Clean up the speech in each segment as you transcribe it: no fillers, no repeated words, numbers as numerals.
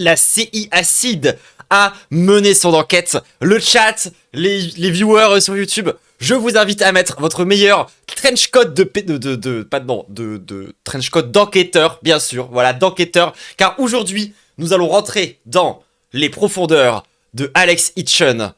la CI Acid a mené son enquête. Le chat, les viewers sur YouTube, je vous invite à mettre votre meilleur trench coat de trench coat d'enquêteur, bien sûr, voilà, d'enquêteur, car aujourd'hui, nous allons rentrer dans les profondeurs de Alex Hitchen.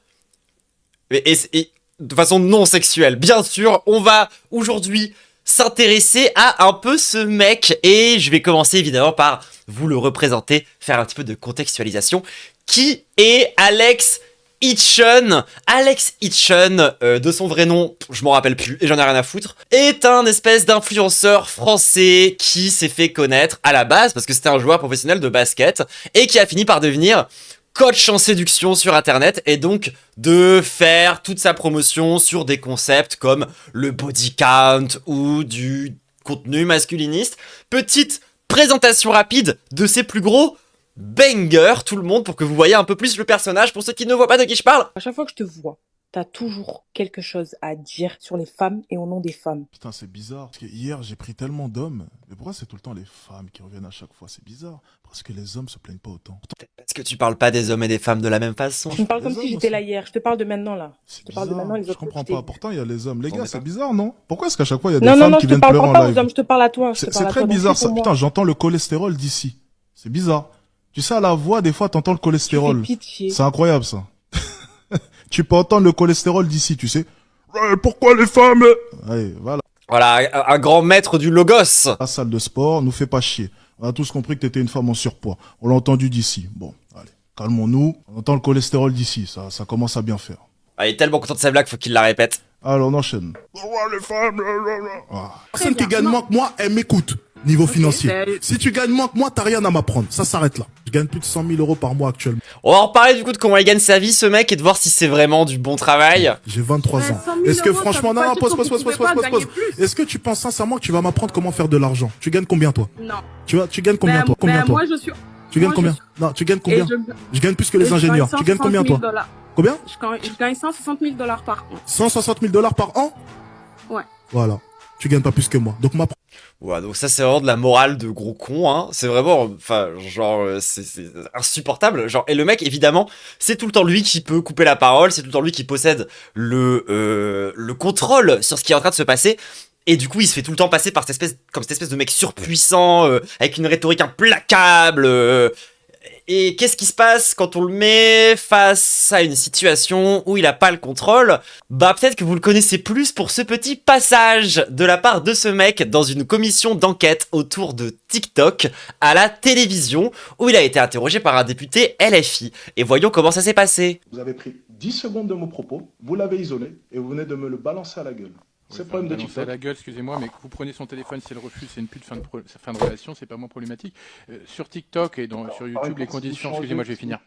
Et de façon non sexuelle, bien sûr, on va aujourd'hui s'intéresser à un peu ce mec, et je vais commencer évidemment par vous le représenter, faire un petit peu de contextualisation. Qui est Alex Hitchen? Alex Hitchen, de son vrai nom, je m'en rappelle plus et j'en ai rien à foutre, est un espèce d'influenceur français qui s'est fait connaître à la base parce que c'était un joueur professionnel de basket et qui a fini par devenir coach en séduction sur internet et donc de faire toute sa promotion sur des concepts comme le body count ou du contenu masculiniste. Petite présentation rapide de ses plus gros banger, tout le monde, pour que vous voyez un peu plus le personnage, pour ceux qui ne voient pas de qui je parle. À chaque fois que je te vois, t'as toujours quelque chose à dire sur les femmes et au nom des femmes. Putain, c'est bizarre. Parce que hier, j'ai pris tellement d'hommes. Mais pourquoi c'est tout le temps les femmes qui reviennent à chaque fois? C'est bizarre. Parce que les hommes se plaignent pas autant. Est-ce que tu parles pas des hommes et des femmes de la même façon? Tu me parles comme Les si hommes j'étais aussi. là hier. Je te parle de maintenant, là. Je C'est te parle de bizarre. maintenant, les Je autres. comprends j'étais- pas. Pourtant, il y a les hommes. Les On gars, est c'est pas- bizarre, non? Pourquoi est-ce qu'à chaque fois, il y a des Non, non, femmes non, qui je te viennent parle pleurer en pas aux live? hommes, je te parle à toi. je te C'est parle à très toi, donc bizarre, c'est ça. pour moi. Putain, j'entends le cholestérol d'ici. C'est bizarre. Tu sais, à la voix, des fois, t'entends le Tu fais cholestérol. pitié. C'est incroyable, ça. Tu peux entendre le cholestérol d'ici, tu sais. Pourquoi les femmes? Allez, voilà. Voilà, un grand maître du logos. La salle de sport, nous fait pas chier. On a tous compris que t'étais une femme en surpoids. On l'a entendu d'ici. Bon, allez, calmons-nous. On entend le cholestérol d'ici, ça commence à bien faire. Ah, il est tellement content de sa blague, faut qu'il la répète. Alors, on enchaîne. Pourquoi les femmes? Personne qui gagne moins que moi, elle m'écoute. Niveau financier. Si tu gagnes moins que moi, t'as rien à m'apprendre. Ça s'arrête là. Je gagne plus de 100 000 euros par mois actuellement. On va en reparler du coup de comment il gagne sa vie, ce mec, et de voir si c'est vraiment du bon travail. J'ai 23 ans. 100 000 Est-ce que euros, franchement, ça veut non, pas non, dire pause, que pause, vous pause, pouvez pause, pas pause, gagner pause. plus. Est-ce que tu penses sincèrement que tu vas m'apprendre comment faire de l'argent? Tu gagnes combien toi? Non. Tu gagnes combien toi? Combien toi? Moi, je suis. Tu gagnes moi, combien? je suis- Non, tu gagnes et combien? Je gagne plus que les et je ingénieurs. gagne Tu gagnes combien toi? 160 000 $. Combien? Je gagne 160 000 $ par an. 160 000 $ par an? Ouais. Voilà. Tu gagnes pas plus que moi. Donc m'apprends. Ouais, donc ça c'est vraiment de la morale de gros con, hein. C'est vraiment, enfin, genre, c'est insupportable. Genre, et le mec, évidemment, c'est tout le temps lui qui peut couper la parole, c'est tout le temps lui qui possède le contrôle sur ce qui est en train de se passer. Et du coup, il se fait tout le temps passer par cette espèce de mec surpuissant, avec une rhétorique implacable. Et qu'est-ce qui se passe quand on le met face à une situation où il a pas le contrôle? Bah peut-être que vous le connaissez plus pour ce petit passage de la part de ce mec dans une commission d'enquête autour de TikTok à la télévision où il a été interrogé par un député LFI. Et voyons comment ça s'est passé. Vous avez pris 10 secondes de mon propos, vous l'avez isolé et vous venez de me le balancer à la gueule. C'est le problème de balancer à TikTok. la gueule, excusez-moi, mais que vous prenez son téléphone, si elle refuse, c'est une pute fin de relation, c'est pas moins problématique. Sur TikTok et sur YouTube, les conditions, excusez-moi, je vais finir.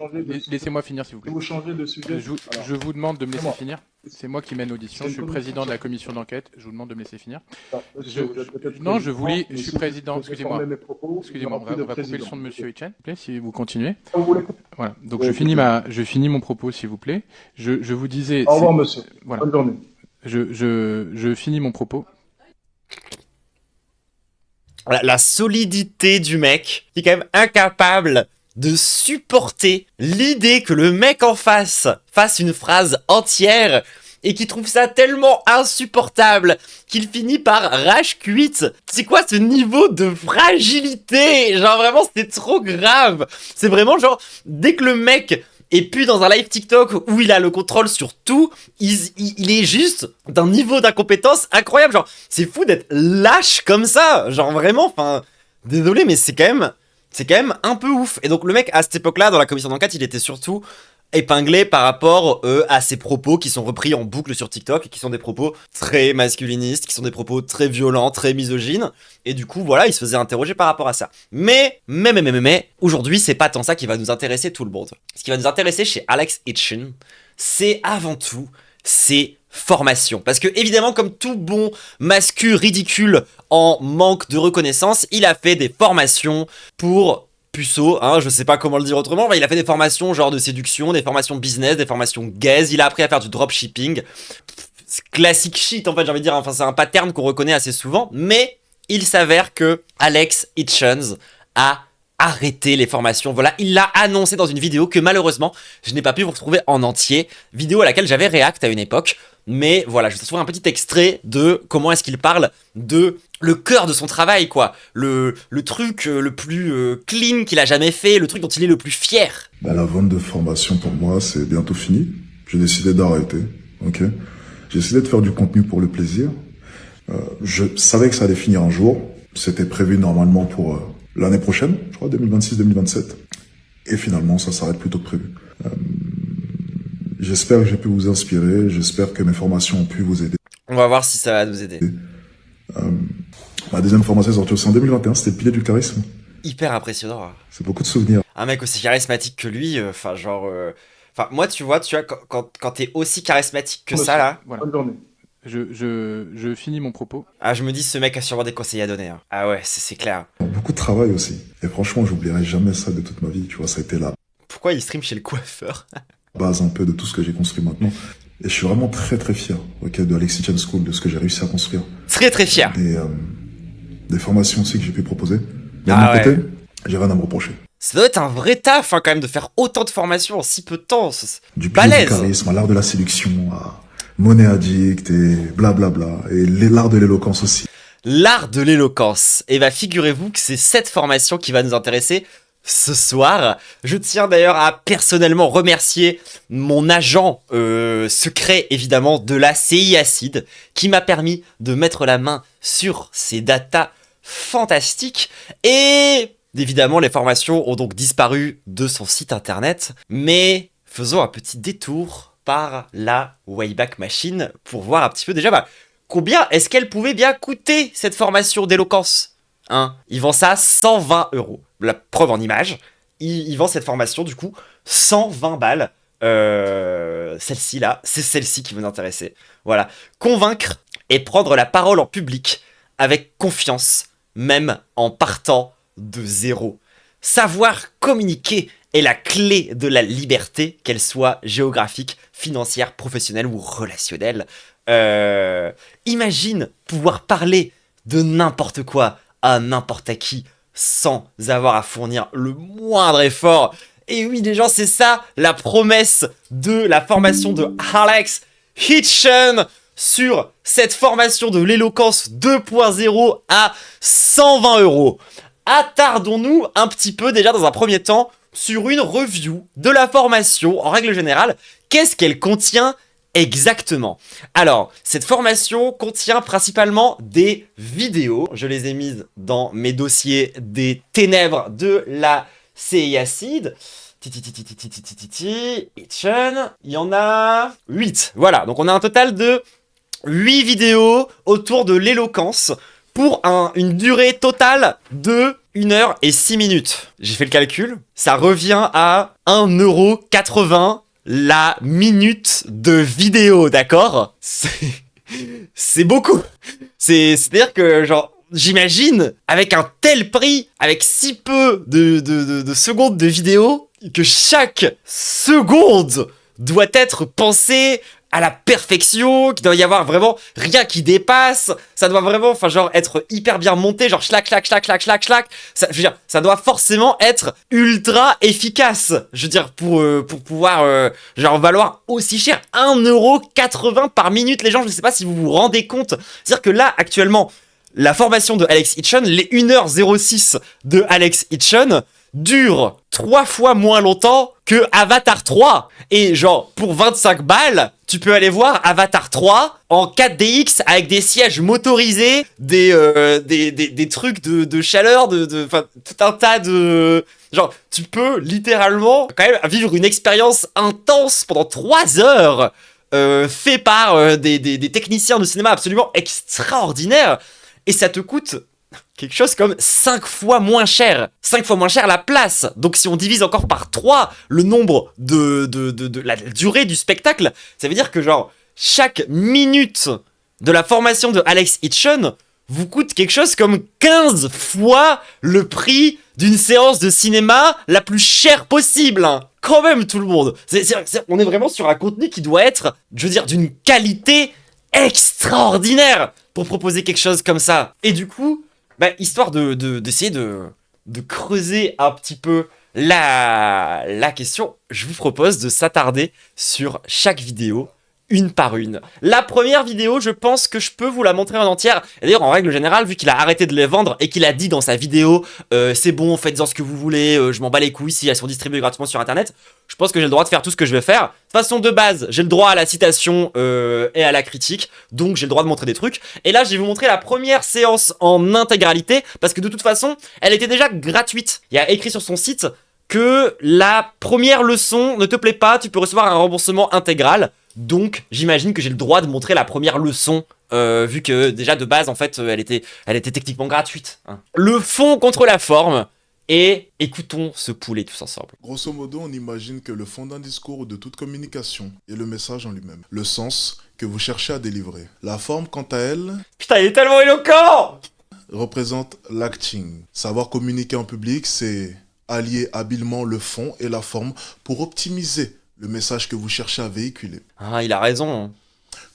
Laissez-moi finir, s'il vous plaît. Si vous changez de sujet, Je vous demande de me laisser Comment finir. C'est moi qui mène l'audition, C'est je suis une président de la commission. commission d'enquête, je vous demande de me laisser finir. monsieur, vous êtes peut-être Non, je président, voulais, mais je suis si vous président, souhaitez excusez-moi. former mes propos, il y Excusez-moi, aura plus de on va couper le président. son de monsieur Hitchen, s'il vous plaît, si vous continuez. Vous voulez couper? Voilà, donc Oui, je finis mon propos, s'il vous plaît. Je vous disais... Au revoir, monsieur. Voilà. Bonne journée. Je finis mon propos. La solidité du mec, qui est quand même incapable de supporter l'idée que le mec en face fasse une phrase entière et qui trouve ça tellement insupportable qu'il finit par rage cuite. C'est quoi ce niveau de fragilité? Genre vraiment, c'est trop grave. C'est vraiment genre, dès que le mec est plus dans un live TikTok où il a le contrôle sur tout, il est juste d'un niveau d'incompétence incroyable. Genre, c'est fou d'être lâche comme ça. Genre vraiment, enfin, désolé, mais c'est quand même un peu ouf. Et donc le mec, à cette époque-là, dans la commission d'enquête, il était surtout épinglé par rapport à ses propos qui sont repris en boucle sur TikTok et qui sont des propos très masculinistes, qui sont des propos très violents, très misogynes. Et du coup, voilà, il se faisait interroger par rapport à ça. Mais, aujourd'hui, c'est pas tant ça qui va nous intéresser tout le monde. Ce qui va nous intéresser chez Alex Hitchen, c'est avant tout ses formations. Parce que, évidemment, comme tout bon mascu ridicule en manque de reconnaissance, il a fait des formations pour puceau, hein, je sais pas comment le dire autrement, mais il a fait des formations genre de séduction, des formations business, des formations gaze, il a appris à faire du dropshipping. Classique shit en fait, j'ai envie de dire, enfin c'est un pattern qu'on reconnaît assez souvent, mais il s'avère que Alex Hitchens a arrêter les formations. Voilà, il l'a annoncé dans une vidéo que malheureusement, je n'ai pas pu vous retrouver en entier. Vidéo à laquelle j'avais react à une époque. Mais voilà, je vous trouve un petit extrait de comment est-ce qu'il parle de le cœur de son travail, quoi. Le truc le plus clean qu'il a jamais fait, le truc dont il est le plus fier. La vente de formation, pour moi, c'est bientôt fini. J'ai décidé d'arrêter, ok. J'ai décidé de faire du contenu pour le plaisir. Je savais que ça allait finir un jour. C'était prévu normalement pour l'année prochaine, je crois, 2026-2027. Et finalement, ça s'arrête plus tôt que prévu. J'espère que j'ai pu vous inspirer. J'espère que mes formations ont pu vous aider. On va voir si ça va nous aider. Ma deuxième formation est sortie aussi en 2021. C'était le pilier du charisme. Hyper impressionnant. C'est beaucoup de souvenirs. Un mec aussi charismatique que lui, enfin moi tu vois quand t'es aussi charismatique que ça là. Voilà. Bonne journée. Je finis mon propos. Ah, je me dis ce mec a sûrement des conseils à donner. Hein. Ah ouais, c'est clair. Beaucoup de travail aussi. Et franchement, j'oublierai jamais ça de toute ma vie. Tu vois, ça a été la Pourquoi il stream chez le coiffeur? base un peu de tout ce que j'ai construit maintenant. Et je suis vraiment très très fier, ok, de Alex Itchen School, de ce que j'ai réussi à construire. Très très fier. Des formations aussi que j'ai pu proposer. Mais Ah de mon ouais. côté, j'ai rien à me reprocher. Ça doit être un vrai taf hein, quand même de faire autant de formations en si peu de temps. Du Balèze. charisme, à l'art de la séduction, à monnaie addict et blablabla. Et l'art de l'éloquence aussi. L'art de l'éloquence. Et bah figurez-vous que c'est cette formation qui va nous intéresser ce soir. Je tiens d'ailleurs à personnellement remercier mon agent secret évidemment de la CI Acid qui m'a permis de mettre la main sur ces datas fantastiques. Et évidemment les formations ont donc disparu de son site internet. Mais faisons un petit détour par la Wayback Machine pour voir un petit peu déjà combien est-ce qu'elle pouvait bien coûter cette formation d'éloquence. Hein, il vend ça 120 €. La preuve en image, il vend cette formation du coup 120 balles. Celle-ci là, c'est celle-ci qui vous intéresser. Voilà, convaincre et prendre la parole en public avec confiance, même en partant de zéro. Savoir communiquer est la clé de la liberté, qu'elle soit géographique, financière, professionnelle ou relationnelle. Imagine pouvoir parler de n'importe quoi à n'importe qui sans avoir à fournir le moindre effort. Et oui, les gens, c'est ça la promesse de la formation de Alex Itchen sur cette formation de l'éloquence 2.0 à 120 €. Attardons-nous un petit peu déjà dans un premier temps sur une review de la formation en règle générale. Qu'est-ce qu'elle contient exactement? Alors, cette formation contient principalement des vidéos. Je les ai mises dans mes dossiers des ténèbres de la CI Acid. Itchen. Il y en a 8. Voilà, donc on a un total de 8 vidéos autour de l'éloquence pour une durée totale de 1 heure et 6 minutes. J'ai fait le calcul. Ça revient à 1,80 € la minute de vidéo, d'accord? C'est beaucoup. C'est-à-dire que, genre, j'imagine, avec un tel prix, avec si peu de secondes de vidéo, que chaque seconde doit être pensée à la perfection, qu'il doit y avoir vraiment rien qui dépasse, ça doit vraiment, enfin genre être hyper bien monté, genre schlac, schlac, schlac, schlac, schlac, schlac, ça, je veux dire, ça doit forcément être ultra efficace, je veux dire, pour pouvoir, genre valoir aussi cher, 1,80 € par minute, les gens, je sais pas si vous vous rendez compte, c'est-à-dire que là, actuellement, la formation de Alex Itchen, les 1h06 de Alex Itchen, dure 3 fois moins longtemps que Avatar 3. Et genre, pour 25 balles, tu peux aller voir Avatar 3 en 4DX avec des sièges motorisés, des trucs de chaleur, enfin, tout un tas de... Genre, tu peux littéralement quand même vivre une expérience intense pendant 3 heures fait par des techniciens de cinéma absolument extraordinaires. Et ça te coûte quelque chose comme 5 fois moins cher. 5 fois moins cher la place. Donc si on divise encore par 3 le nombre de la durée du spectacle, ça veut dire que genre chaque minute de la formation de Alex Itchen vous coûte quelque chose comme 15 fois le prix d'une séance de cinéma la plus chère possible. Hein. Quand même tout le monde. On est vraiment sur un contenu qui doit être, je veux dire, d'une qualité extraordinaire pour proposer quelque chose comme ça. Et du coup, bah, histoire d'essayer de de creuser un petit peu la question, je vous propose de s'attarder sur chaque vidéo, une par une. La première vidéo, je pense que je peux vous la montrer en entière. Et d'ailleurs, en règle générale, vu qu'il a arrêté de les vendre et qu'il a dit dans sa vidéo c'est bon, faites-en ce que vous voulez, je m'en bats les couilles si elles sont distribuées gratuitement sur internet, je pense que j'ai le droit de faire tout ce que je vais faire. De toute façon, de base, j'ai le droit à la citation et à la critique, donc j'ai le droit de montrer des trucs. Et là, je vais vous montrer la première séance en intégralité, parce que de toute façon, elle était déjà gratuite. Il y a écrit sur son site que la première leçon ne te plaît pas, tu peux recevoir un remboursement intégral. Donc, j'imagine que j'ai le droit de montrer la première leçon, vu que déjà de base, en fait, elle était techniquement gratuite. Hein. Le fond contre la forme, et écoutons ce poulet tous ensemble. Grosso modo, on imagine que le fond d'un discours ou de toute communication est le message en lui-même, le sens que vous cherchez à délivrer. La forme, quant à elle, Putain, il est tellement éloquent! représente l'acting. Savoir communiquer en public, c'est allier habilement le fond et la forme pour optimiser le message que vous cherchez à véhiculer. Ah, il a raison.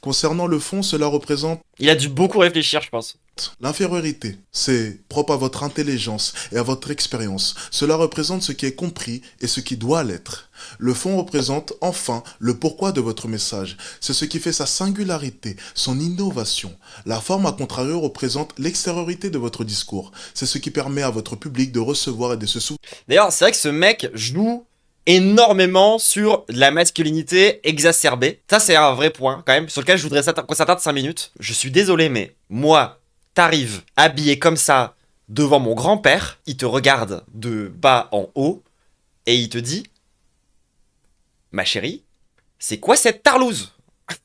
Concernant le fond, cela représente Il a dû beaucoup réfléchir, je pense. l'infériorité. C'est propre à votre intelligence et à votre expérience. Cela représente ce qui est compris et ce qui doit l'être. Le fond représente enfin le pourquoi de votre message. C'est ce qui fait sa singularité, son innovation. La forme, à contrario, représente l'extériorité de votre discours. C'est ce qui permet à votre public de recevoir et de se souvenir. D'ailleurs, c'est vrai que ce mec joue énormément sur la masculinité exacerbée. Ça, c'est un vrai point, quand même, sur lequel je voudrais qu'on s'attarde 5 minutes. Je suis désolé, mais moi, t'arrives habillé comme ça devant mon grand-père, il te regarde de bas en haut, et il te dit « Ma chérie, c'est quoi cette tarlouse ?»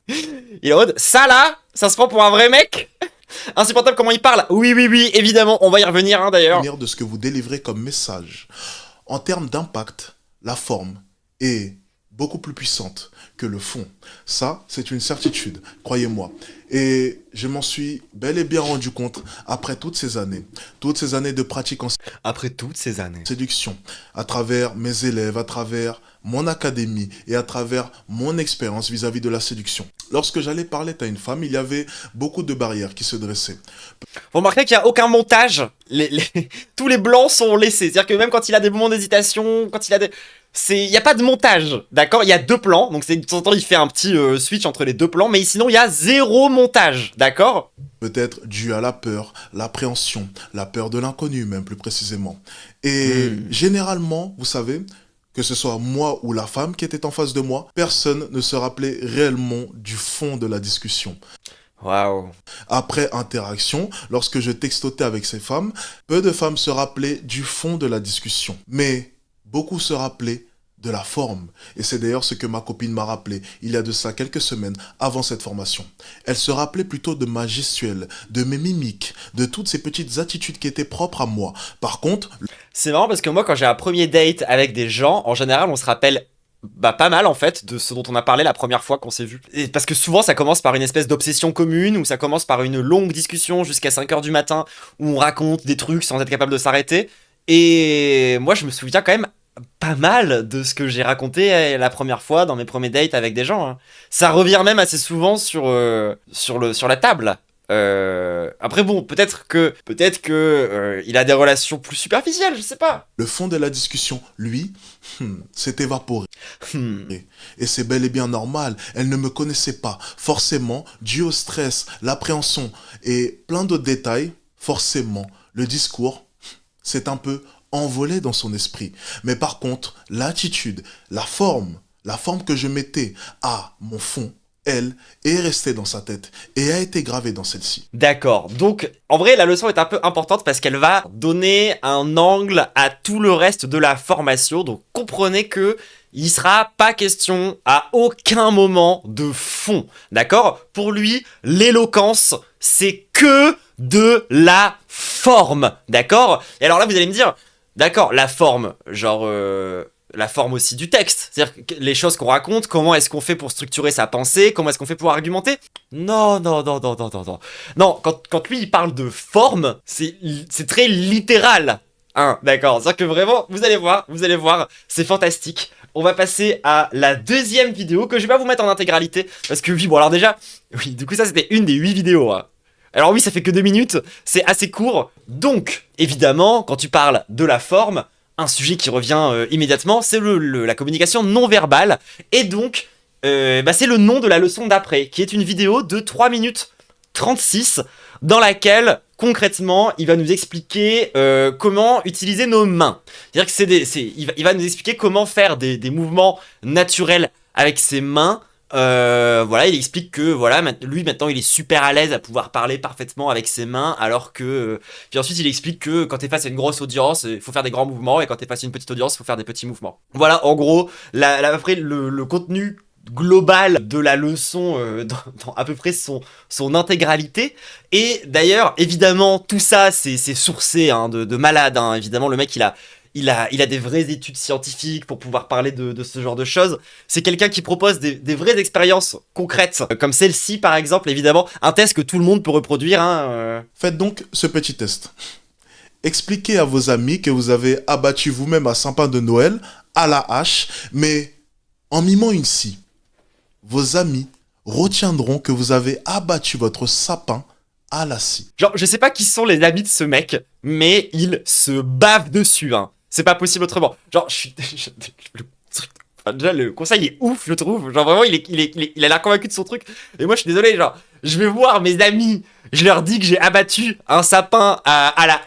Il est en mode « Ça là, ça se prend pour un vrai mec ?» Insupportable comment il parle. Oui, oui, oui, évidemment, on va y revenir, hein, d'ailleurs. De ce que vous délivrez comme message. En termes d'impact, la forme est beaucoup plus puissante que le fond. Ça, c'est une certitude, croyez-moi. Et je m'en suis bel et bien rendu compte après toutes ces années de pratique en Après toutes ces années. séduction, à travers mes élèves, à travers mon académie et à travers mon expérience vis-à-vis de la séduction. Lorsque j'allais parler à une femme, il y avait beaucoup de barrières qui se dressaient. Vous remarquerez qu'il n'y a aucun montage. Tous les blancs sont laissés. C'est-à-dire que même quand il a des moments d'hésitation, quand il a des... Il n'y a pas de montage, d'accord? Il y a 2 plans, donc de temps en temps il fait un petit switch entre les 2 plans, mais sinon il y a 0 montage, d'accord? Peut-être dû à la peur, l'appréhension, la peur de l'inconnu même plus précisément. Et généralement, vous savez, que ce soit moi ou la femme qui était en face de moi, personne ne se rappelait réellement du fond de la discussion. Waouh. Après interaction, lorsque je textotais avec ces femmes, peu de femmes se rappelaient du fond de la discussion. Mais beaucoup se rappelaient de la forme. Et c'est d'ailleurs ce que ma copine m'a rappelé il y a de ça quelques semaines avant cette formation. Elle se rappelait plutôt de ma gestuelle, de mes mimiques, de toutes ces petites attitudes qui étaient propres à moi. Par contre... C'est marrant parce que moi quand j'ai un premier date avec des gens, en général on se rappelle pas mal en fait de ce dont on a parlé la première fois qu'on s'est vu. Et parce que souvent ça commence par une espèce d'obsession commune, ou ça commence par une longue discussion jusqu'à 5h du matin où on raconte des trucs sans être capable de s'arrêter. Et moi je me souviens quand même pas mal de ce que j'ai raconté la première fois dans mes premiers dates avec des gens. Hein. Ça revient même assez souvent sur la table. Après bon, peut-être que il a des relations plus superficielles, je sais pas. Le fond de la discussion, lui, s'est évaporé. Et c'est bel et bien normal, elle ne me connaissait pas. Forcément, dû au stress, l'appréhension et plein d'autres détails, forcément, le discours s'est un peu envolé dans son esprit. Mais par contre, l'attitude, la forme que je mettais à mon fond, elle, est restée dans sa tête et a été gravée dans celle-ci. D'accord, donc en vrai la leçon est un peu importante parce qu'elle va donner un angle à tout le reste de la formation, donc comprenez que il sera pas question à aucun moment de fond, d'accord? Pour lui, l'éloquence, c'est que de la forme, d'accord? Et alors là vous allez me dire, d'accord, la forme, genre... la forme aussi du texte, c'est-à-dire les choses qu'on raconte, comment est-ce qu'on fait pour structurer sa pensée, comment est-ce qu'on fait pour argumenter. Non, quand lui il parle de forme, c'est très littéral, hein, d'accord, c'est-à-dire que vraiment, vous allez voir, c'est fantastique. On va passer à la deuxième vidéo que je vais pas vous mettre en intégralité, parce que oui, bon alors déjà, oui, du coup ça c'était une des 8 vidéos, hein. Alors oui, ça fait que 2 minutes, c'est assez court. Donc, évidemment, quand tu parles de la forme, un sujet qui revient immédiatement, c'est la communication non verbale. Et donc, c'est le nom de la leçon d'après, qui est une vidéo de 3 minutes 36, dans laquelle, concrètement, il va nous expliquer comment utiliser nos mains. C'est-à-dire que il va nous expliquer comment faire des mouvements naturels avec ses mains. Voilà, il explique que voilà, lui maintenant il est super à l'aise à pouvoir parler parfaitement avec ses mains, alors que puis ensuite il explique que quand t'es face à une grosse audience, il faut faire des grands mouvements, et quand t'es face à une petite audience, il faut faire des petits mouvements. Voilà, en gros, après le contenu global de la leçon dans à peu près son intégralité. Et d'ailleurs, évidemment, tout ça c'est sourcé hein, de malade. Hein. Évidemment, le mec il a des vraies études scientifiques pour pouvoir parler de ce genre de choses. C'est quelqu'un qui propose des vraies expériences concrètes, comme celle-ci par exemple, évidemment. Un test que tout le monde peut reproduire. Hein, Faites donc ce petit test. Expliquez à vos amis que vous avez abattu vous-même un sapin de Noël à la hache, mais en mimant une scie. Vos amis retiendront que vous avez abattu votre sapin à la scie. Genre, je sais pas qui sont les amis de ce mec, mais il se bave dessus, hein. C'est pas possible autrement. Genre, déjà, le conseil est ouf, je trouve. Genre, vraiment, il a l'air convaincu de son truc. Et moi, je suis désolé, genre, je vais voir mes amis. Je leur dis que j'ai abattu un sapin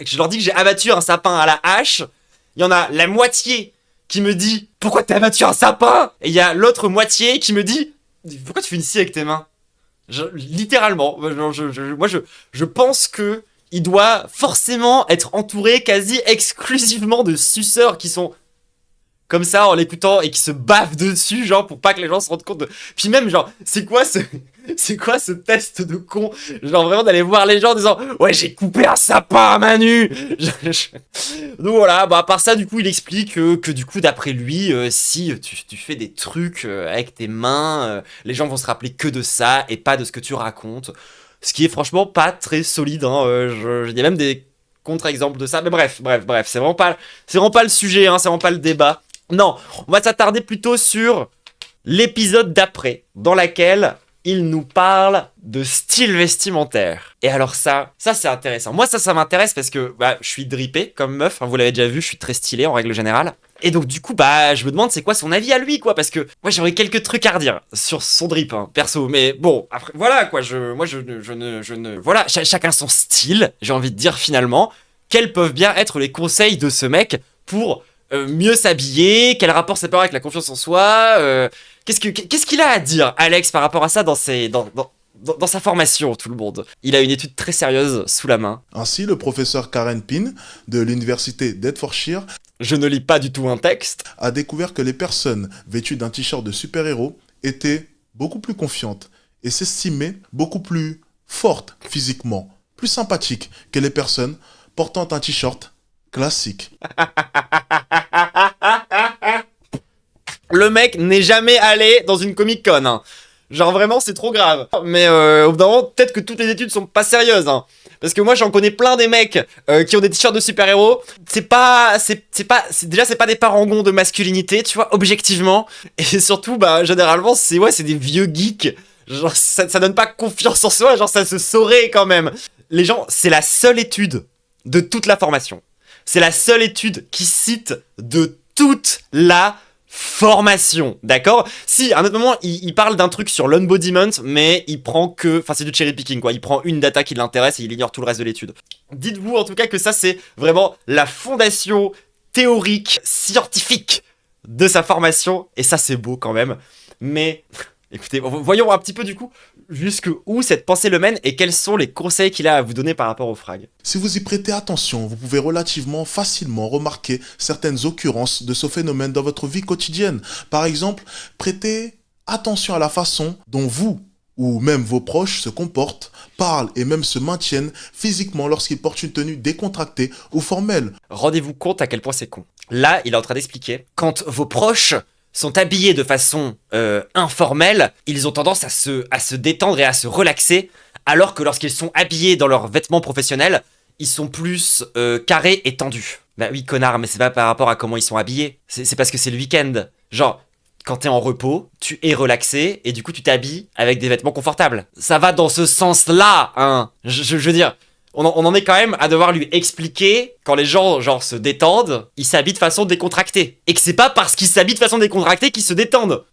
je leur dis que j'ai abattu un sapin à la hache. Il y en a la moitié qui me dit « Pourquoi t'as abattu un sapin ?» Et il y a l'autre moitié qui me dit « Pourquoi tu fais une scie avec tes mains ?» Littéralement. Je pense que il doit forcément être entouré quasi exclusivement de suceurs qui sont comme ça en l'écoutant et qui se bavent dessus, genre pour pas que les gens se rendent compte de... Puis même, genre, c'est quoi ce test de con? Genre vraiment d'aller voir les gens en disant « Ouais, j'ai coupé un sapin à main nue !» Donc voilà, à part ça, du coup, il explique que du coup, d'après lui, si tu fais des trucs avec tes mains, les gens vont se rappeler que de ça et pas de ce que tu racontes. Ce qui est franchement pas très solide, hein. Il y a même des contre-exemples de ça. Mais bref, c'est vraiment pas le sujet, hein, c'est vraiment pas le débat. Non, on va s'attarder plutôt sur l'épisode d'après, dans laquelle il nous parle de style vestimentaire. Et alors ça c'est intéressant. Moi ça m'intéresse parce que je suis drippé comme meuf, hein, vous l'avez déjà vu, je suis très stylé en règle générale. Et donc du coup je me demande c'est quoi son avis à lui quoi, parce que moi j'aurais quelques trucs à redire sur son drip hein, perso, mais bon après voilà quoi, voilà, chacun son style, j'ai envie de dire finalement. Quels peuvent bien être les conseils de ce mec pour mieux s'habiller, quel rapport ça peut avoir avec la confiance en soi, qu'est-ce qu'il a à dire, Alex, par rapport à ça dans sa formation, tout le monde. Il a une étude très sérieuse sous la main. Ainsi, le professeur Karen Pin de l'université d'Hertfordshire, je ne lis pas du tout un texte, a découvert que les personnes vêtues d'un t-shirt de super-héros étaient beaucoup plus confiantes et s'estimaient beaucoup plus fortes physiquement, plus sympathiques que les personnes portant un t-shirt classique. Le mec n'est jamais allé dans une Comic-Con, hein. Genre vraiment c'est trop grave. Mais au bout d'un moment, peut-être que toutes les études sont pas sérieuses, hein. Parce que moi j'en connais plein des mecs qui ont des t-shirts de super-héros. C'est pas des parangons de masculinité, tu vois, objectivement. Et surtout, généralement, c'est des vieux geeks. Genre ça donne pas confiance en soi, genre ça se saurait quand même. Les gens, c'est la seule étude de toute la formation. C'est la seule étude qui cite de toute la formation, d'accord? Si, à un autre moment, il parle d'un truc sur l'embodiment, mais il prend que... Enfin, c'est du cherry picking, quoi. Il prend une data qui l'intéresse et il ignore tout le reste de l'étude. Dites-vous, en tout cas, que ça, c'est vraiment la fondation théorique, scientifique de sa formation. Et ça, c'est beau, quand même. Mais... Écoutez, voyons un petit peu du coup jusqu'où cette pensée le mène et quels sont les conseils qu'il a à vous donner par rapport au frag. Si vous y prêtez attention, vous pouvez relativement facilement remarquer certaines occurrences de ce phénomène dans votre vie quotidienne. Par exemple, prêtez attention à la façon dont vous ou même vos proches se comportent, parlent et même se maintiennent physiquement lorsqu'ils portent une tenue décontractée ou formelle. Rendez-vous compte à quel point c'est con. Là, il est en train d'expliquer, quand vos proches sont habillés de façon informelle, ils ont tendance à se détendre et à se relaxer, alors que lorsqu'ils sont habillés dans leurs vêtements professionnels, ils sont plus carrés et tendus. Bah oui, connard, mais c'est pas par rapport à comment ils sont habillés, c'est parce que c'est le week-end. Genre, quand t'es en repos, tu es relaxé et du coup tu t'habilles avec des vêtements confortables. Ça va dans ce sens-là, hein. Je veux dire, on en est quand même à devoir lui expliquer quand les gens genre se détendent, ils s'habillent de façon décontractée. Et que c'est pas parce qu'ils s'habillent de façon décontractée qu'ils se détendent.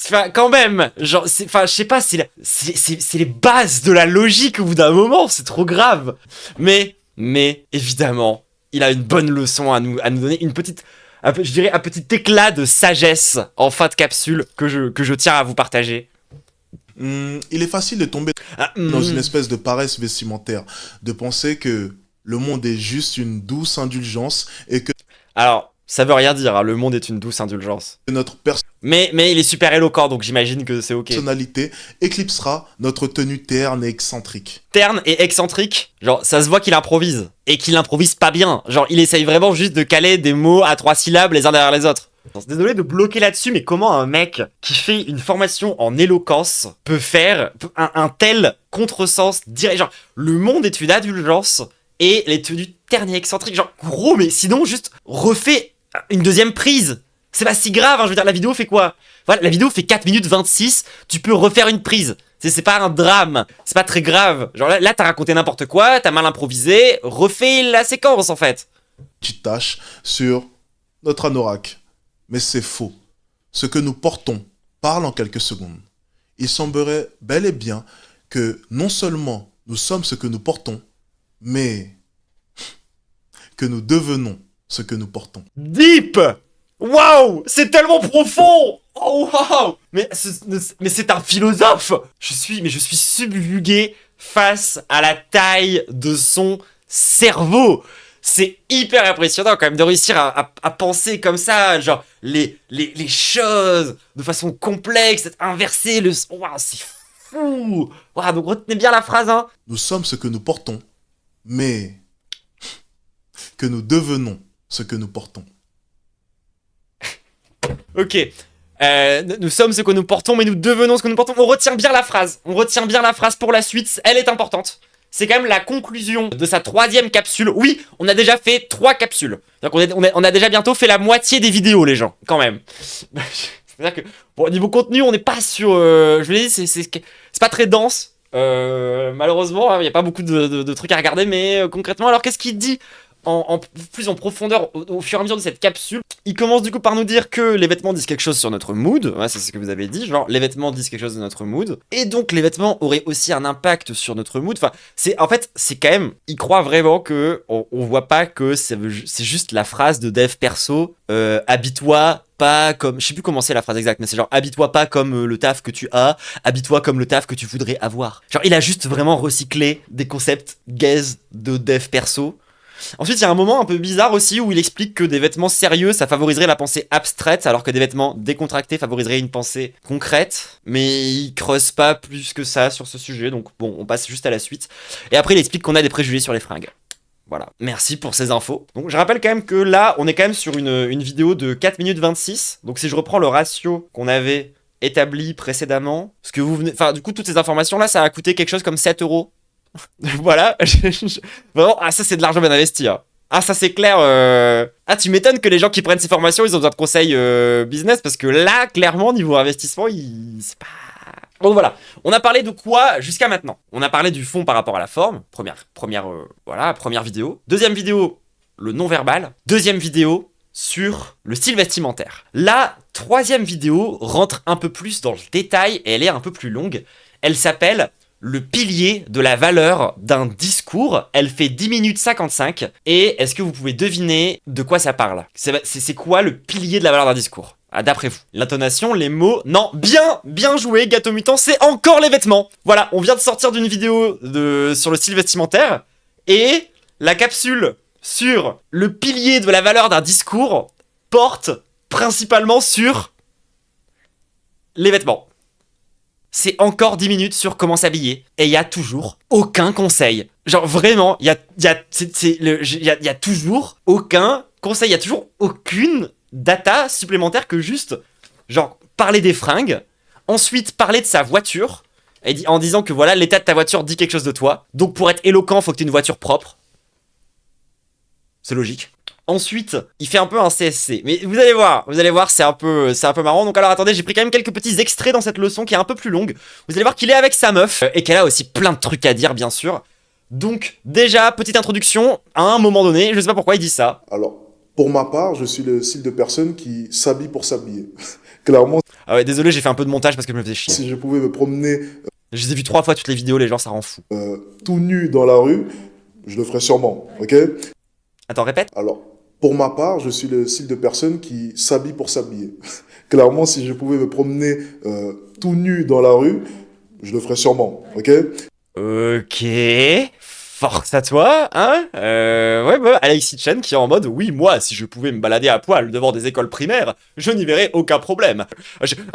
Enfin, quand même, genre, je sais pas, c'est les bases de la logique au bout d'un moment, c'est trop grave. Mais évidemment, il a une bonne leçon à nous donner, une petite... je dirais un petit éclat de sagesse en fin de capsule que je tiens à vous partager. Il est facile de tomber dans une espèce de paresse vestimentaire, de penser que le monde est juste une douce indulgence et que... Alors, ça veut rien dire, hein, le monde est une douce indulgence. Notre mais il est super éloquent, donc j'imagine que c'est ok. personnalité éclipsera notre tenue terne et excentrique. Terne et excentrique, genre ça se voit qu'il improvise, et qu'il improvise pas bien. Genre il essaye vraiment juste de caler des mots à 3 syllabes les uns derrière les autres. Désolé de bloquer là-dessus, mais comment un mec qui fait une formation en éloquence peut faire un tel contresens direct? Genre, le monde est une indulgence et les tenues ternes et excentriques. Genre, gros, mais sinon, juste refais une deuxième prise. C'est pas si grave, hein, je veux dire, la vidéo fait quoi? Voilà, la vidéo fait 4 minutes 26, tu peux refaire une prise. C'est pas un drame, c'est pas très grave. Genre là t'as raconté n'importe quoi, t'as mal improvisé, refais la séquence en fait. Petite tache sur notre anorak. Mais c'est faux. Ce que nous portons parle en quelques secondes. Il semblerait bel et bien que non seulement nous sommes ce que nous portons, mais que nous devenons ce que nous portons. Deep! Waouh! C'est tellement profond! Oh waouh! Mais c'est un philosophe! Je suis subjugué face à la taille de son cerveau. C'est hyper impressionnant quand même de réussir à penser comme ça, genre les choses de façon complexe, inverser le... Waouh, c'est fou! Waouh, donc retenez bien la phrase, hein! Nous sommes ce que nous portons, mais que nous devenons ce que nous portons. Ok. Nous sommes ce que nous portons, mais nous devenons ce que nous portons. On retient bien la phrase. On retient bien la phrase pour la suite. Elle est importante. C'est quand même la conclusion de sa 3e capsule. Oui, on a déjà fait 3 capsules. Donc on a déjà bientôt fait la moitié des vidéos, les gens, quand même. C'est-à-dire que, bon, niveau contenu, on n'est pas sur... je vous l'ai dit, c'est pas très dense. Malheureusement, il n'y a pas beaucoup de trucs à regarder, mais concrètement, alors qu'est-ce qu'il dit plus en profondeur au fur et à mesure de cette capsule? Il commence du coup par nous dire que les vêtements disent quelque chose sur notre mood. Ouais, c'est ce que vous avez dit, genre les vêtements disent quelque chose de notre mood. Et donc les vêtements auraient aussi un impact sur notre mood. Enfin, en fait, c'est quand même... Il croit vraiment que on voit pas que c'est juste la phrase de dev perso. Habille-toi pas comme... Je sais plus comment c'est la phrase exacte, mais c'est genre habille-toi pas comme le taf que tu as, habille-toi comme le taf que tu voudrais avoir. Genre il a juste vraiment recyclé des concepts gaze de dev perso. Ensuite, il y a un moment un peu bizarre aussi où il explique que des vêtements sérieux, ça favoriserait la pensée abstraite, alors que des vêtements décontractés favoriseraient une pensée concrète. Mais il creuse pas plus que ça sur ce sujet, donc bon, on passe juste à la suite. Et après, il explique qu'on a des préjugés sur les fringues. Voilà, merci pour ces infos. Donc je rappelle quand même que là, on est quand même sur une vidéo de 4 minutes 26. Donc si je reprends le ratio qu'on avait établi précédemment, ce que vous venez... Enfin, du coup, toutes ces informations-là, ça a coûté quelque chose comme 7 €. Voilà, vraiment, ah ça c'est de l'argent bien investi, hein. Ah ça c'est clair, ah tu m'étonnes que les gens qui prennent ces formations, ils ont besoin de conseils business, parce que là, clairement, niveau investissement, c'est pas... Donc voilà, on a parlé de quoi jusqu'à maintenant? On a parlé du fond par rapport à la forme, première vidéo. Deuxième vidéo, le non-verbal. Deuxième vidéo, sur le style vestimentaire. La 3e vidéo rentre un peu plus dans le détail, et elle est un peu plus longue. Elle s'appelle... le pilier de la valeur d'un discours. Elle fait 10 minutes 55. Et est-ce que vous pouvez deviner de quoi ça parle? C'est quoi le pilier de la valeur d'un discours? Ah, d'après vous. L'intonation, les mots... Non, bien joué, Gâteau Mutant, c'est encore les vêtements. Voilà, on vient de sortir d'une vidéo sur le style vestimentaire. Et la capsule sur le pilier de la valeur d'un discours porte principalement sur les vêtements. C'est encore 10 minutes sur comment s'habiller. Et il y a toujours aucun conseil. Genre vraiment, il y a toujours aucun conseil. Il y a toujours aucune data supplémentaire que juste, genre, parler des fringues. Ensuite, parler de sa voiture. En disant que voilà, l'état de ta voiture dit quelque chose de toi. Donc pour être éloquent, faut que tu aies une voiture propre. C'est logique. Ensuite, il fait un peu un CSC. Mais vous allez voir, c'est un peu marrant. Donc alors attendez, j'ai pris quand même quelques petits extraits dans cette leçon qui est un peu plus longue. Vous allez voir qu'il est avec sa meuf et qu'elle a aussi plein de trucs à dire, bien sûr. Donc déjà, petite introduction, à un moment donné, je sais pas pourquoi il dit ça. Alors, pour ma part, je suis le style de personne qui s'habille pour s'habiller. Clairement, Ah ouais, désolé, j'ai fait un peu de montage parce que je me faisais chier. si je pouvais me promener Je les ai vus 3 fois toutes les vidéos, les gens, ça rend fou. tout nu dans la rue, je le ferais sûrement, ok? Attends, répète. Alors, pour ma part, je suis le style de personne qui s'habille pour s'habiller. Clairement, si je pouvais me promener tout nu dans la rue, je le ferais sûrement, ok? Ok, force à toi, hein. Ouais, bah, Alexis Chen qui est en mode, oui, moi, si je pouvais me balader à poil devant des écoles primaires, je n'y verrais aucun problème.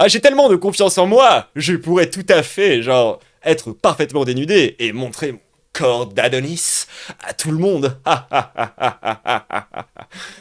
J'ai tellement de confiance en moi, je pourrais tout à fait, genre, être parfaitement dénudé et montrer mon corps d'Adonis à tout le monde.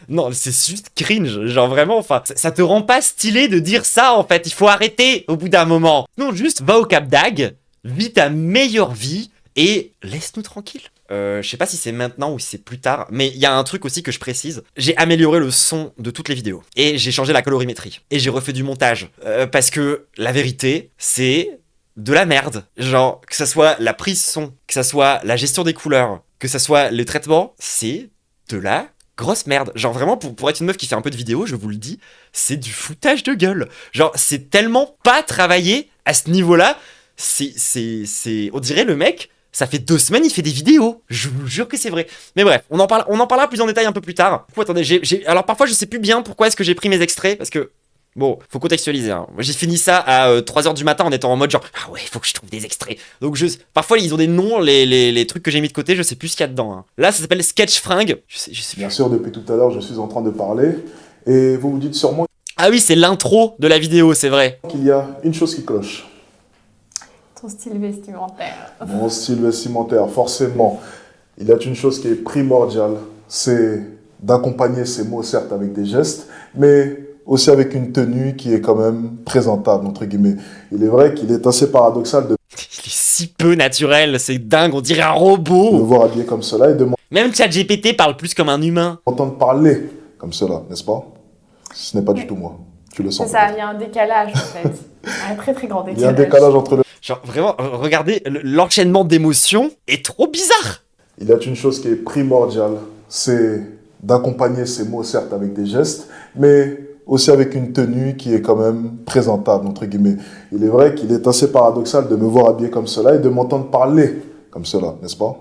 Non, c'est juste cringe, genre vraiment, enfin, ça te rend pas stylé de dire ça, en fait, il faut arrêter au bout d'un moment. Non, juste va au Cap d'Agde, vis ta meilleure vie et laisse-nous tranquille. Je sais pas si c'est maintenant ou si c'est plus tard, mais il y a un truc aussi que je précise. J'ai amélioré le son de toutes les vidéos et j'ai changé la colorimétrie et j'ai refait du montage parce que la vérité, c'est de la merde. Genre, que ça soit la prise son, que ça soit la gestion des couleurs, que ça soit le traitement, c'est de la grosse merde. Genre vraiment, pour être une meuf qui fait un peu de vidéo, je vous le dis, c'est du foutage de gueule. Genre, c'est tellement pas travaillé à ce niveau-là. On dirait le mec, ça fait 2 semaines, il fait des vidéos. Je vous jure que c'est vrai. Mais bref, on en parlera plus en détail un peu plus tard. Du coup, attendez, alors parfois je sais plus bien pourquoi est-ce que j'ai pris mes extraits, parce que bon, faut contextualiser, hein. Moi, j'ai fini ça à 3h du matin en étant en mode genre, ah ouais, faut que je trouve des extraits. Donc parfois ils ont des noms, les trucs que j'ai mis de côté, je sais plus ce qu'il y a dedans, hein. Là, ça s'appelle Sketch Fringue. Je sais plus. bien sûr, depuis tout à l'heure, je suis en train de parler, et vous vous dites sûrement Ah oui, c'est l'intro de la vidéo, c'est vrai. qu'il y a une chose qui cloche. Ton style vestimentaire. Mon style vestimentaire, forcément. Il y a une chose qui est primordiale, c'est d'accompagner ces mots, certes, avec des gestes, mais aussi avec une tenue qui est quand même présentable, entre guillemets. Il est vrai qu'il est assez paradoxal de Il est si peu naturel, c'est dingue, on dirait un me robot. voir habillé comme cela et de Même ChatGPT parle plus comme un humain. m'entendre parler comme cela, n'est-ce pas? Ce n'est pas du tout moi. Tu le C'est sens. ça, peut-être. il y a un décalage en fait. Un très très grand décalage. Il y a un décalage entre le... Genre vraiment, regardez, l'enchaînement d'émotions est trop bizarre. Il y a une chose qui est primordiale, c'est d'accompagner ces mots, certes, avec des gestes, mais aussi avec une tenue qui est quand même présentable, entre guillemets. Il est vrai qu'il est assez paradoxal de me voir habillé comme cela et de m'entendre parler comme cela, n'est-ce pas?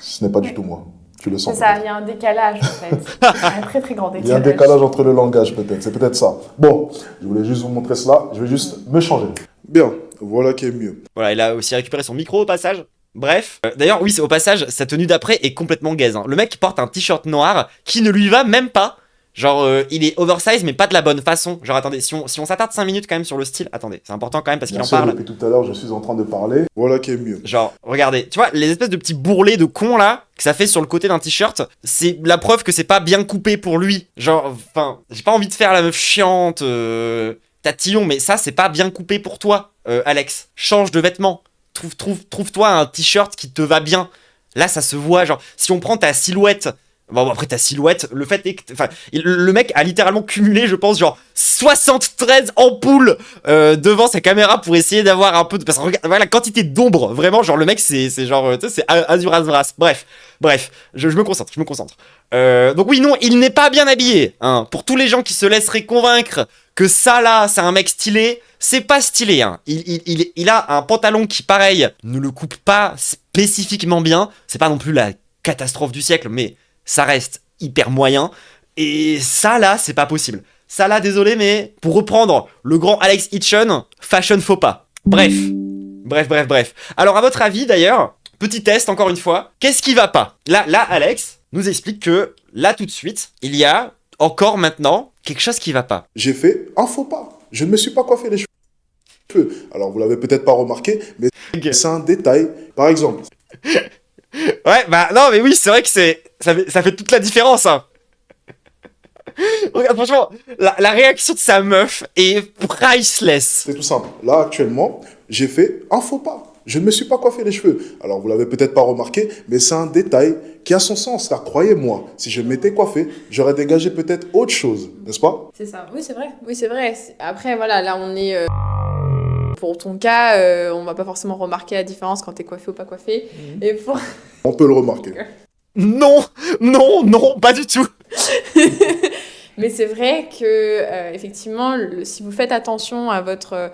Ce n'est pas du tout moi. Tu le sens. C'est ça, peut-être. il y a un décalage en fait. Un très très grand décalage. Il y a un décalage entre le langage, peut-être. C'est peut-être ça. Bon, je voulais juste vous montrer cela. Je vais juste me changer. Bien, voilà qui est mieux. Voilà, il a aussi récupéré son micro au passage. Bref. D'ailleurs, oui, c'est au passage, sa tenue d'après est complètement gaze, hein. Le mec porte un t-shirt noir qui ne lui va même pas. Genre, il est oversize, mais pas de la bonne façon. Genre, attendez, si on s'attarde 5 minutes quand même sur le style, attendez, c'est important quand même parce qu'il Bien en sûr, parle. depuis tout à l'heure, je suis en train de parler. Voilà qui est mieux. Genre, regardez, tu vois, les espèces de petits bourrelets de cons là, que ça fait sur le côté d'un t-shirt, c'est la preuve que c'est pas bien coupé pour lui. Genre, enfin, j'ai pas envie de faire la meuf chiante, tatillon, mais ça, c'est pas bien coupé pour toi, Alex. Change de vêtements. Trouve-toi un t-shirt qui te va bien. Là, ça se voit, genre, si on prend ta silhouette. Bon, après ta silhouette, le fait est que. Enfin, le mec a littéralement cumulé, je pense, genre 73 ampoules devant sa caméra pour essayer d'avoir un peu de. Parce que regarde, voilà la quantité d'ombre, vraiment, genre le mec, c'est genre. Tu sais, c'est Azur Azvras. Bref, je me concentre. Donc, oui, non, il n'est pas bien habillé. Hein. Pour tous les gens qui se laisseraient convaincre que ça là, c'est un mec stylé, c'est pas stylé. Hein. Il a un pantalon qui, pareil, ne le coupe pas spécifiquement bien. C'est pas non plus la catastrophe du siècle, mais. Ça reste hyper moyen. Et ça, là, c'est pas possible. Ça, là, désolé, mais pour reprendre le grand Alex Hitchens, fashion faux pas. Bref. Alors, à votre avis, d'ailleurs, petit test, encore une fois, qu'est-ce qui va pas? Là, Alex nous explique que, là, tout de suite, il y a, encore maintenant, quelque chose qui va pas. J'ai fait un faux pas. Je ne me suis pas coiffé les cheveux. Alors, vous l'avez peut-être pas remarqué, mais c'est un détail. Par exemple. Ouais, bah non, mais oui, c'est vrai que ça fait toute la différence, hein. Regarde, franchement, la réaction de sa meuf est priceless. C'est tout simple. Là, actuellement, j'ai fait un faux pas. Je ne me suis pas coiffé les cheveux. Alors, vous l'avez peut-être pas remarqué, mais c'est un détail qui a son sens. Car croyez-moi, si je m'étais coiffé, j'aurais dégagé peut-être autre chose, n'est-ce pas? C'est ça. Oui, c'est vrai. Oui, c'est vrai. Après, voilà, là, on est... Pour ton cas, on va pas forcément remarquer la différence quand t'es coiffé ou pas coiffé. Et pour... On peut le remarquer. Non, non, non, pas du tout. Mais c'est vrai que, effectivement, si vous faites attention à votre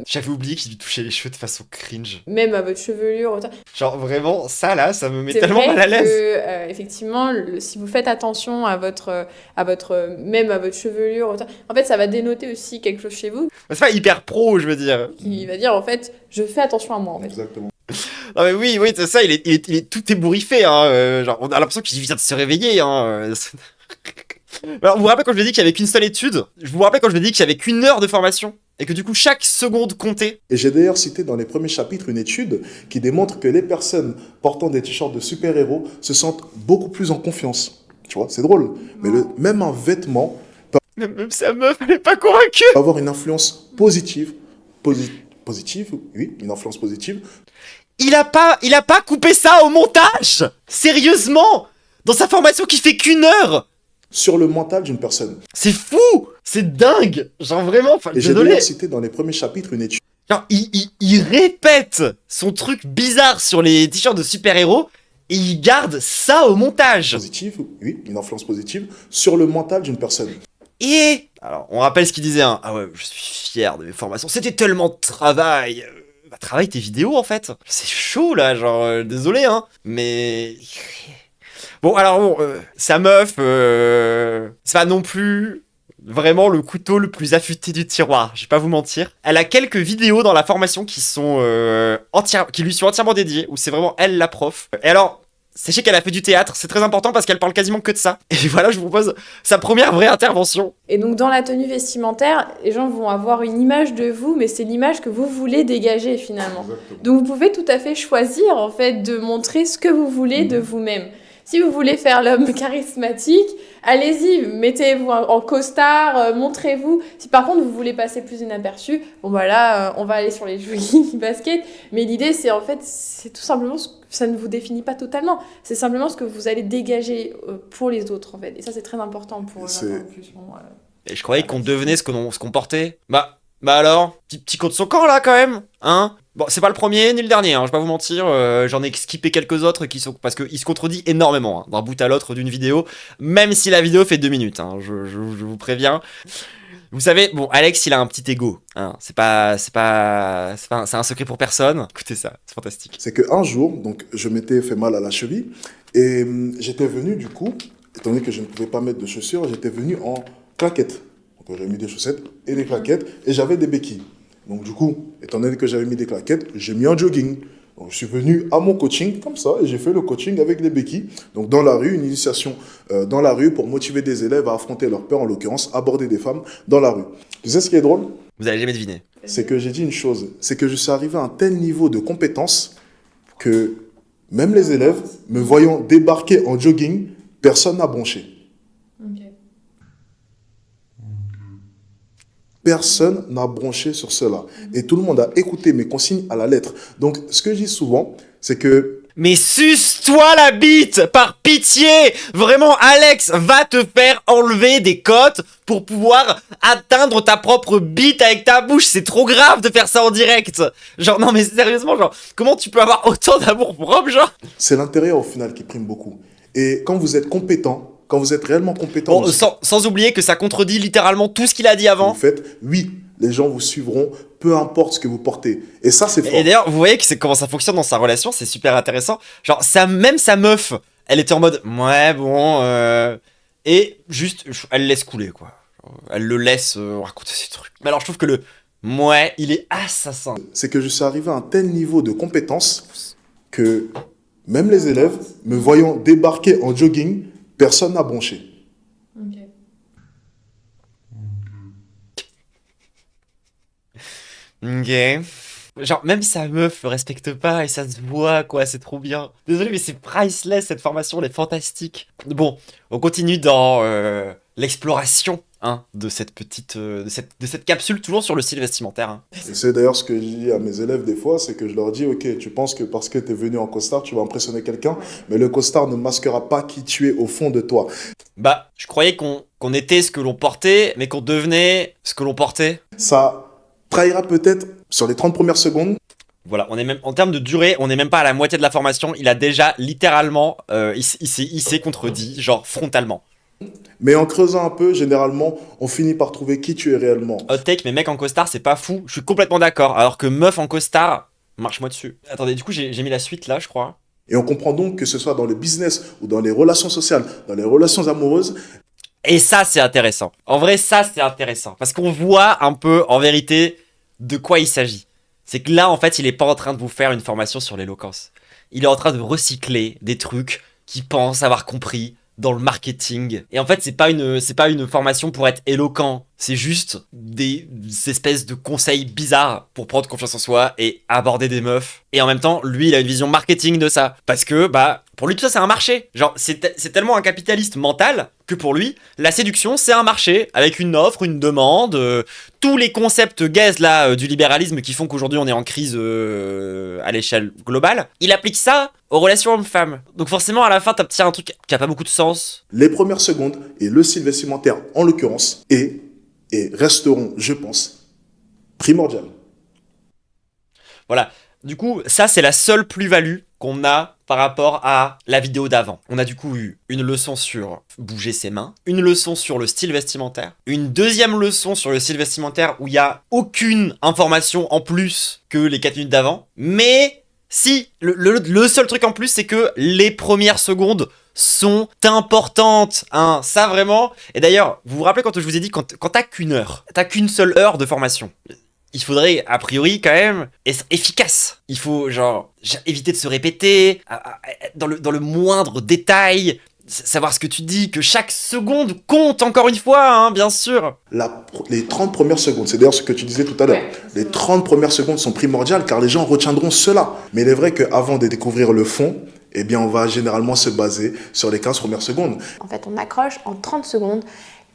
J'avais oublié qu'il lui touchait les cheveux de façon cringe. même à votre chevelure, Genre vraiment, ça là, ça me met c'est tellement vrai mal à l'aise. que, effectivement, si vous faites attention à même à votre chevelure, en fait, ça va dénoter aussi quelque chose chez vous C'est pas hyper pro, je veux dire. qui va dire, en fait, je fais attention à moi, en fait. Exactement. Non mais oui, oui, c'est ça, il est tout ébouriffé, hein. Genre, on a l'impression qu'il vient de se réveiller, hein. Alors, vous vous rappelez quand je vous ai dit qu'il y avait qu'une seule étude? Je vous rappelle quand je vous ai dit qu'il y avait qu'une heure de formation? Et que du coup, chaque seconde comptait? Et j'ai d'ailleurs cité dans les premiers chapitres une étude qui démontre que les personnes portant des t-shirts de super-héros se sentent beaucoup plus en confiance. Tu vois, c'est drôle. Mais même un vêtement Même sa meuf, elle est pas convaincue. peut avoir une influence positive. Positive, oui, une influence positive. Il a pas coupé ça au montage! Sérieusement! Dans sa formation qui fait qu'une heure! Sur le mental d'une personne. C'est fou! C'est dingue! Genre vraiment, enfin, Et j'ai désolé. d'ailleurs cité dans les premiers chapitres une étude Genre, il répète son truc bizarre sur les t-shirts de super-héros et il garde ça au montage. positive, oui, une influence positive, sur le mental d'une personne. Et alors, on rappelle ce qu'il disait, hein. Ah ouais, je suis fier de mes formations. C'était tellement de travail. Bah, travaille tes vidéos en fait. C'est chaud là, genre, désolé, hein. Mais. Bon, alors bon, sa meuf, c'est pas non plus vraiment le couteau le plus affûté du tiroir, je vais pas vous mentir. Elle a quelques vidéos dans la formation qui sont qui lui sont entièrement dédiées, où c'est vraiment elle la prof. Et alors, sachez qu'elle a fait du théâtre, c'est très important parce qu'elle parle quasiment que de ça. Et voilà, je vous propose sa première vraie intervention. Et donc, dans la tenue vestimentaire, les gens vont avoir une image de vous, mais c'est l'image que vous voulez dégager, finalement. Donc, vous pouvez tout à fait choisir, en fait, de montrer ce que vous voulez de vous-même. Si vous voulez faire l'homme charismatique, allez-y, mettez-vous en costard, montrez-vous. Si par contre vous voulez passer plus inaperçu, bon bah là, on va aller sur les jogging baskets. Mais l'idée, c'est en fait, c'est tout simplement, ça ne vous définit pas totalement. C'est simplement ce que vous allez dégager pour les autres, en fait. Et ça, c'est très important pour l'inclusion. Et je croyais qu'on devenait ce qu'on portait. Bah alors, petit coup de son camp là quand même, hein. Bon, c'est pas le premier ni le dernier, hein, je vais pas vous mentir, j'en ai skippé quelques autres qui sont parce qu'il se contredit énormément, hein, d'un bout à l'autre d'une vidéo, même si la vidéo fait 2 minutes, hein, je vous préviens. Vous savez, bon, Alex, il a un petit ego, hein, c'est un secret pour personne. Écoutez ça, c'est fantastique. C'est qu'un jour, donc, je m'étais fait mal à la cheville et j'étais venu du coup, étant donné que je ne pouvais pas mettre de chaussures, j'étais venu en claquettes. Donc j'avais mis des chaussettes et des claquettes et j'avais des béquilles. Donc du coup, étant donné que j'avais mis des claquettes, j'ai mis un jogging. Donc je suis venu à mon coaching comme ça et j'ai fait le coaching avec les béquilles. Donc dans la rue, une initiation dans la rue pour motiver des élèves à affronter leur peur, en l'occurrence aborder des femmes dans la rue. Tu sais ce qui est drôle? Vous allez jamais deviner. C'est que j'ai dit une chose, c'est que je suis arrivé à un tel niveau de compétence que même les élèves, me voyant débarquer en jogging, personne n'a bronché. Personne n'a bronché sur cela. Et tout le monde a écouté mes consignes à la lettre. Donc, ce que je dis souvent, c'est que... Mais suce-toi la bite, par pitié! Vraiment, Alex va te faire enlever des côtes pour pouvoir atteindre ta propre bite avec ta bouche. C'est trop grave de faire ça en direct. Genre, non mais sérieusement, genre, comment tu peux avoir autant d'amour propre, genre? C'est l'intérieur au final qui prime beaucoup. Et quand vous êtes compétent, quand vous êtes réellement compétent... Bon, sans oublier que ça contredit littéralement tout ce qu'il a dit avant. Vous faites, oui, les gens vous suivront, peu importe ce que vous portez. Et ça, c'est fort. Et d'ailleurs, vous voyez que c'est comment ça fonctionne dans sa relation, c'est super intéressant. Genre, même sa meuf, elle était en mode, ouais, bon, et juste, elle laisse couler, quoi. Elle le laisse raconter ses trucs. Mais alors, je trouve que ouais, il est assassin. C'est que je suis arrivé à un tel niveau de compétence que même les élèves, me voyant débarquer en jogging, personne n'a bronché. Ok. Genre, même sa meuf le respecte pas et ça se voit, quoi, c'est trop bien. Désolé, mais c'est priceless, cette formation, elle est fantastique. Bon, on continue dans l'exploration hein, de cette petite, de cette capsule, toujours sur le style vestimentaire. Hein. Et c'est d'ailleurs ce que je dis à mes élèves des fois, c'est que je leur dis, ok, tu penses que parce que tu es venu en costard, tu vas impressionner quelqu'un, mais le costard ne masquera pas qui tu es au fond de toi. Bah, je croyais qu'on était ce que l'on portait, mais qu'on devenait ce que l'on portait. Ça trahira peut-être sur les 30 premières secondes. Voilà, on est même, en termes de durée, on n'est même pas à la moitié de la formation. Il a déjà littéralement, il s'est contredit, genre frontalement. Mais en creusant un peu, généralement, on finit par trouver qui tu es réellement. Hot take, mais mec en costard, c'est pas fou. Je suis complètement d'accord. Alors que meuf en costard, marche-moi dessus. Attendez, du coup, j'ai mis la suite là, je crois. Et on comprend donc que ce soit dans le business ou dans les relations sociales, dans les relations amoureuses. Et ça, c'est intéressant. En vrai, ça, c'est intéressant. Parce qu'on voit un peu, en vérité, de quoi il s'agit. C'est que là, en fait, il est pas en train de vous faire une formation sur l'éloquence. Il est en train de recycler des trucs qu'il pense avoir compris dans le marketing. Et en fait, c'est pas une formation pour être éloquent. C'est juste des espèces de conseils bizarres pour prendre confiance en soi et aborder des meufs. Et en même temps, lui, il a une vision marketing de ça. Parce que, bah, pour lui, tout ça, c'est un marché. Genre, c'est tellement un capitaliste mental que pour lui, la séduction, c'est un marché. Avec une offre, une demande, tous les concepts gaze, là, du libéralisme qui font qu'aujourd'hui, on est en crise à l'échelle globale. Il applique ça aux relations hommes-femmes. Donc forcément, à la fin, t'obtiens un truc qui a pas beaucoup de sens. Les premières secondes et le style vestimentaire, en l'occurrence, et resteront, je pense, primordiales. Voilà. Du coup, ça, c'est la seule plus-value qu'on a par rapport à la vidéo d'avant. On a du coup eu une leçon sur bouger ses mains, une leçon sur le style vestimentaire, une deuxième leçon sur le style vestimentaire où il n'y a aucune information en plus que les 4 minutes d'avant. Mais si, le seul truc en plus, c'est que les premières secondes sont importantes, hein, ça vraiment. Et d'ailleurs, vous vous rappelez quand je vous ai dit, quand t'as qu'une heure, t'as qu'une seule heure de formation, il faudrait, a priori, quand même, être efficace. Il faut, genre, éviter de se répéter, dans le moindre détail, savoir ce que tu dis, que chaque seconde compte, encore une fois, hein, bien sûr. Les 30 premières secondes, c'est d'ailleurs ce que tu disais tout à l'heure, les 30 premières secondes sont primordiales car les gens retiendront cela. Mais il est vrai qu'avant de découvrir le fond, eh bien, on va généralement se baser sur les 15 premières secondes. En fait, on accroche en 30 secondes.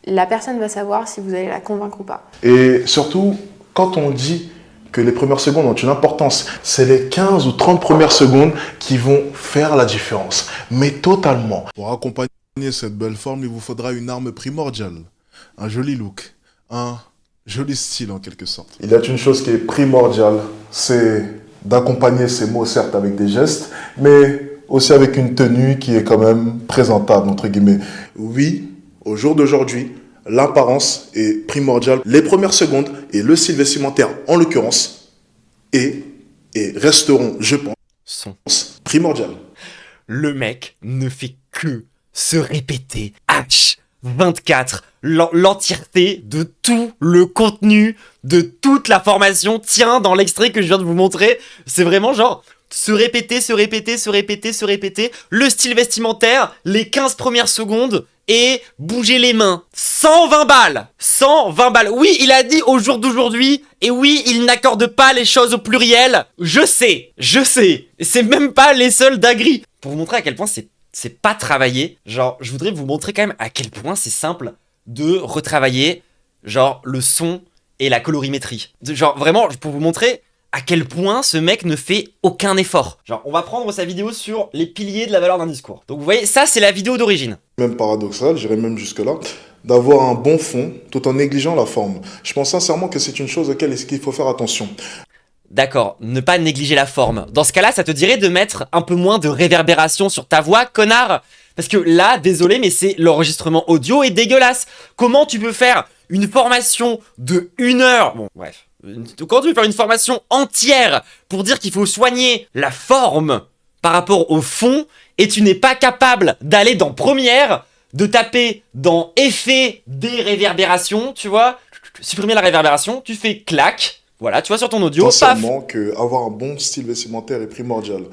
La personne va savoir si vous allez la convaincre ou pas. Et surtout, quand on dit que les premières secondes ont une importance, c'est les 15 ou 30 premières secondes qui vont faire la différence. Mais totalement. Pour accompagner cette belle forme, il vous faudra une arme primordiale. Un joli look. Un joli style en quelque sorte. Il y a une chose qui est primordiale, c'est d'accompagner ces mots certes avec des gestes, mais aussi avec une tenue qui est quand même présentable, entre guillemets. Oui, au jour d'aujourd'hui, l'apparence est primordiale. Les premières secondes et le style vestimentaire, en l'occurrence, et resteront, je pense, primordiales. Le mec ne fait que se répéter H24, l'entièreté de tout le contenu, de toute la formation tient dans l'extrait que je viens de vous montrer. C'est vraiment genre se répéter, le style vestimentaire, les 15 premières secondes et bouger les mains. 120 balles. 120 balles. Oui, il a dit au jour d'aujourd'hui, et oui, il n'accorde pas les choses au pluriel. Je sais. C'est même pas les seuls d'agri. Pour vous montrer à quel point c'est pas travaillé, genre, je voudrais vous montrer quand même à quel point c'est simple de retravailler, genre, le son et la colorimétrie. Genre, vraiment, pour vous montrer à quel point ce mec ne fait aucun effort. Genre, on va prendre sa vidéo sur les piliers de la valeur d'un discours. Donc vous voyez, ça c'est la vidéo d'origine. Même paradoxal, j'irais même jusque-là, d'avoir un bon fond tout en négligeant la forme. Je pense sincèrement que c'est une chose auquel il faut faire attention. D'accord, ne pas négliger la forme. Dans ce cas-là, ça te dirait de mettre un peu moins de réverbération sur ta voix, connard? Parce que là, désolé, mais c'est l'enregistrement audio est dégueulasse. Comment tu peux faire une formation de 1 heure? Bon, bref. Quand tu veux faire une formation entière pour dire qu'il faut soigner la forme par rapport au fond, et tu n'es pas capable d'aller dans Première, de taper dans effet des réverbérations, tu vois, supprimer la réverbération, tu fais clac, voilà, tu vois sur ton audio, sincèrement qu'avoir un bon style vestimentaire est primordial.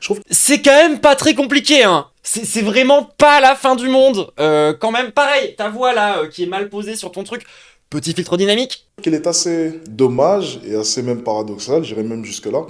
Je trouve c'est quand même pas très compliqué, hein. C'est vraiment pas la fin du monde. Quand même, pareil, ta voix là qui est mal posée sur ton truc. Petit filtre dynamique. Qu'il est assez dommage et assez même paradoxal, j'irais même jusque-là,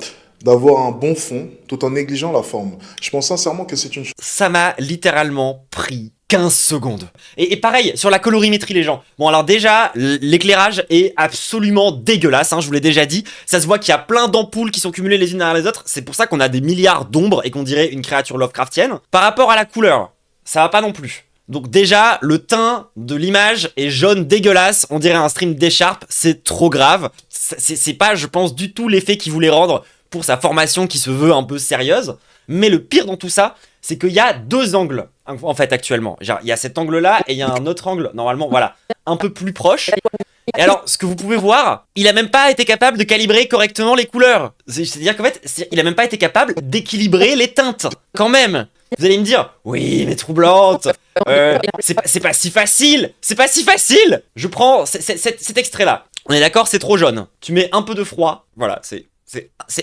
d'avoir un bon fond tout en négligeant la forme. Je pense sincèrement que c'est une Ça m'a littéralement pris 15 secondes. Et pareil, sur la colorimétrie, les gens. Bon, alors déjà, l'éclairage est absolument dégueulasse, hein, je vous l'ai déjà dit. Ça se voit qu'il y a plein d'ampoules qui sont cumulées les unes derrière les autres. C'est pour ça qu'on a des milliards d'ombres et qu'on dirait une créature Lovecraftienne. Par rapport à la couleur, ça va pas non plus. Donc déjà, le teint de l'image est jaune dégueulasse. On dirait un stream d'Écharpe, c'est trop grave. C'est pas, je pense, du tout l'effet qu'il voulait rendre pour sa formation qui se veut un peu sérieuse. Mais le pire dans tout ça, c'est qu'il y a deux angles, en fait, actuellement. Genre, il y a cet angle-là et il y a un autre angle, normalement, voilà, un peu plus proche. Et alors, ce que vous pouvez voir, il a même pas été capable de calibrer correctement les couleurs. C'est-à-dire qu'en fait, il a même pas été capable d'équilibrer les teintes. Quand même. Vous allez me dire, oui, mais troublante. C'est pas si facile. C'est pas si facile. Je prends cet extrait-là. On est d'accord, c'est trop jaune. Tu mets un peu de froid. Voilà, c'est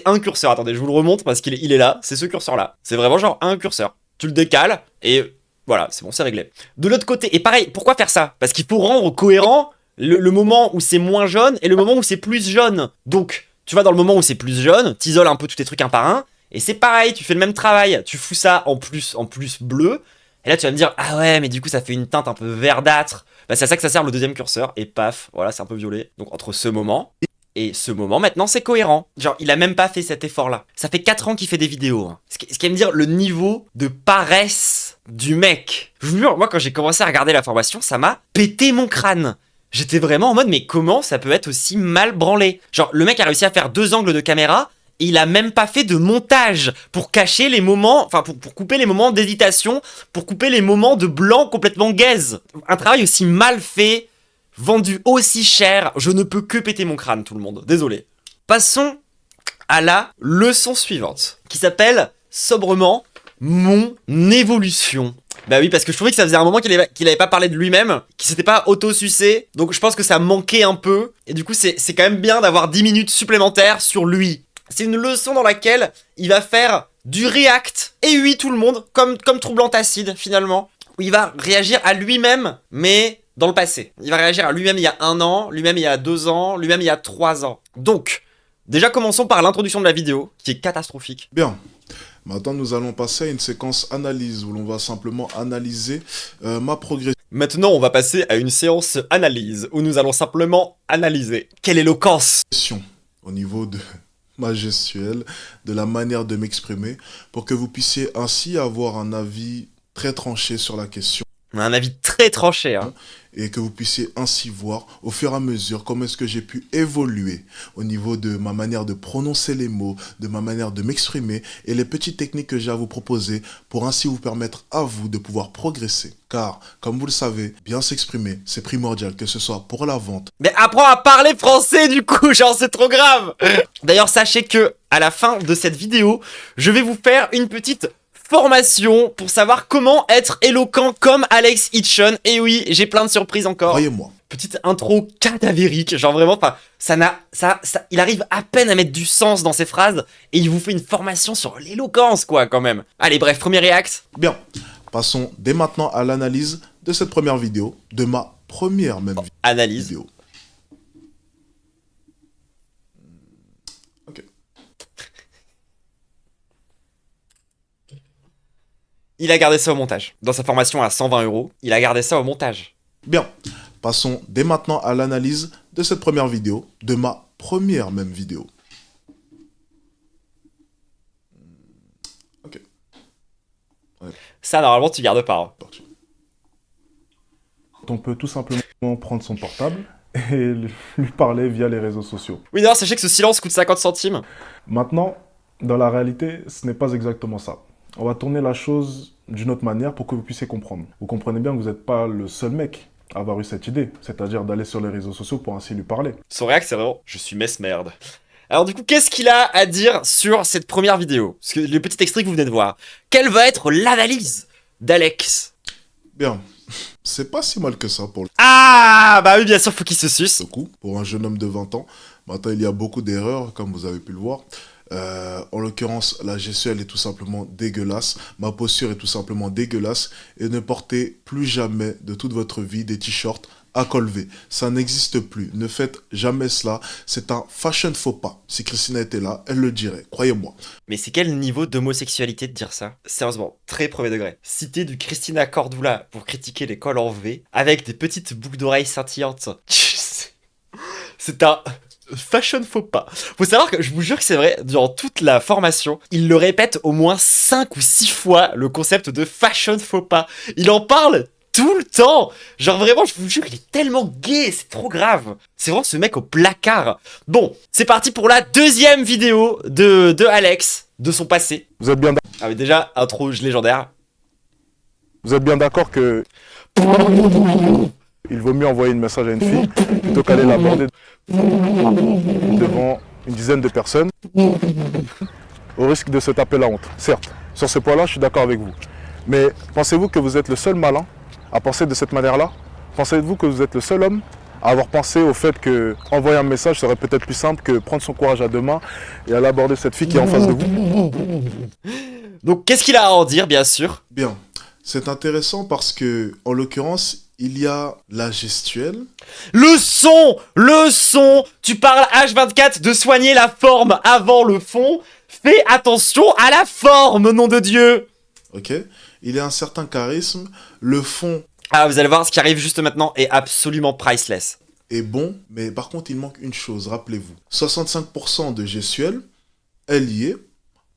un curseur. Attendez, je vous le remonte parce qu'il est là. C'est ce curseur-là. C'est vraiment genre un curseur. Tu le décales et voilà, c'est bon, c'est réglé. De l'autre côté, et pareil, pourquoi faire ça? Parce qu'il faut rendre cohérent le moment où c'est moins jaune et le moment où c'est plus jaune. Donc, tu vas dans le moment où c'est plus jaune, t'isoles un peu tous tes trucs un par un, et c'est pareil, tu fais le même travail. Tu fous ça en plus bleu, et là tu vas me dire, ah ouais, mais du coup ça fait une teinte un peu verdâtre. Bah c'est à ça que ça sert le deuxième curseur, et paf, voilà, c'est un peu violet. Donc entre ce moment et ce moment, maintenant c'est cohérent. Genre, il a même pas fait cet effort-là. Ça fait 4 ans qu'il fait des vidéos. Hein. Ce qui va me dire le niveau de paresse du mec. Je vous jure, moi quand j'ai commencé à regarder la formation, ça m'a pété mon crâne. J'étais vraiment en mode, mais comment ça peut être aussi mal branlé? Genre, le mec a réussi à faire 2 angles de caméra, et il a même pas fait de montage pour cacher les moments, enfin pour couper les moments d'hésitation, pour couper les moments de blanc complètement gaze. Un travail aussi mal fait, vendu aussi cher, je ne peux que péter mon crâne, tout le monde. Désolé. Passons à la leçon suivante, qui s'appelle sobrement mon évolution. Bah oui, parce que je trouvais que ça faisait un moment qu'il avait pas parlé de lui-même, qu'il s'était pas auto-sucé, donc je pense que ça manquait un peu, et du coup c'est quand même bien d'avoir 10 minutes supplémentaires sur lui. C'est une leçon dans laquelle il va faire du react, et oui tout le monde, comme Troublant Acide finalement, où il va réagir à lui-même, mais dans le passé. Il va réagir à lui-même il y a 1 an, lui-même il y a 2 ans, lui-même il y a 3 ans. Donc, déjà commençons par l'introduction de la vidéo, qui est catastrophique. Bien. Maintenant, nous allons passer à une séquence analyse où l'on va simplement analyser ma progression. Maintenant, on va passer à une séance analyse où nous allons simplement analyser. Quelle éloquence! Au niveau de ma gestuelle, de la manière de m'exprimer, pour que vous puissiez ainsi avoir un avis très tranché sur la question. Un avis très tranché, hein. Et que vous puissiez ainsi voir au fur et à mesure comment est-ce que j'ai pu évoluer au niveau de ma manière de prononcer les mots, de ma manière de m'exprimer et les petites techniques que j'ai à vous proposer pour ainsi vous permettre à vous de pouvoir progresser. Car, comme vous le savez, bien s'exprimer, c'est primordial, que ce soit pour la vente. Mais apprends à parler français du coup, genre c'est trop grave. D'ailleurs, sachez que à la fin de cette vidéo, je vais vous faire une petite formation pour savoir comment être éloquent comme Alex Hitchon. Et oui, j'ai plein de surprises encore. Croyez-moi. Petite intro cadavérique, genre vraiment, enfin, il arrive à peine à mettre du sens dans ses phrases et il vous fait une formation sur l'éloquence, quoi, quand même. Allez, bref, premier react. Bien, passons dès maintenant à l'analyse de cette première vidéo, de ma première même analyse. Vidéo. Ok. Il a gardé ça au montage. Dans sa formation à 120 €, il a gardé ça au montage. Bien, passons dès maintenant à l'analyse de cette première vidéo, de ma première même vidéo. Ok. Ouais. Ça, normalement, tu gardes pas. Hein. On peut tout simplement prendre son portable et lui parler via les réseaux sociaux. Oui, d'ailleurs, sachez que ce silence coûte 50 centimes. Maintenant, dans la réalité, ce n'est pas exactement ça. On va tourner la chose d'une autre manière pour que vous puissiez comprendre. Vous comprenez bien que vous n'êtes pas le seul mec à avoir eu cette idée, c'est-à-dire d'aller sur les réseaux sociaux pour ainsi lui parler. Son réact, c'est vraiment « je suis merde ». Alors du coup, qu'est-ce qu'il a à dire sur cette première vidéo? Parce que le petit extrait que vous venez de voir. Quelle va être l'analyse d'Alex? Bien, c'est pas si mal que ça pour le... Ah, bah oui, bien sûr, faut qu'il se suce. Pour un jeune homme de 20 ans, maintenant il y a beaucoup d'erreurs, comme vous avez pu le voir. En l'occurrence, la gestuelle est tout simplement dégueulasse, ma posture est tout simplement dégueulasse, et ne portez plus jamais de toute votre vie des t-shirts à col V. Ça n'existe plus. Ne faites jamais cela. C'est un fashion faux pas. Si Christina était là, elle le dirait. Croyez-moi. Mais c'est quel niveau d'homosexualité de dire ça? Sérieusement, très premier degré. Citer du Christina Cordula pour critiquer les cols en V avec des petites boucles d'oreilles scintillantes. C'est un fashion faux pas. Faut savoir que je vous jure que c'est vrai, durant toute la formation, il le répète au moins 5 ou 6 fois, le concept de fashion faux pas. Il en parle tout le temps. Genre vraiment, je vous jure, il est tellement gay, c'est trop grave. C'est vraiment ce mec au placard. Bon, c'est parti pour la deuxième vidéo de Alex, de son passé. Vous êtes bien Ah mais déjà, intro légendaire. Vous êtes bien d'accord que il vaut mieux envoyer un message à une fille plutôt qu'aller l'aborder devant une dizaine de personnes au risque de se taper la honte. Certes, sur ce point-là, je suis d'accord avec vous. Mais pensez-vous que vous êtes le seul malin à penser de cette manière-là? Pensez-vous que vous êtes le seul homme à avoir pensé au fait que envoyer un message serait peut-être plus simple que prendre son courage à deux mains et aller aborder cette fille qui est en face de vous? Donc qu'est-ce qu'il a à en dire, bien sûr? Bien. C'est intéressant parce que, en l'occurrence, il y a la gestuelle. Le son, tu parles H24 de soigner la forme avant le fond. Fais attention à la forme, nom de Dieu. Ok. Il y a un certain charisme. Le fond Ah, vous allez voir, ce qui arrive juste maintenant est absolument priceless. est bon, mais par contre, il manque une chose, rappelez-vous. 65% de gestuelle, elle y est.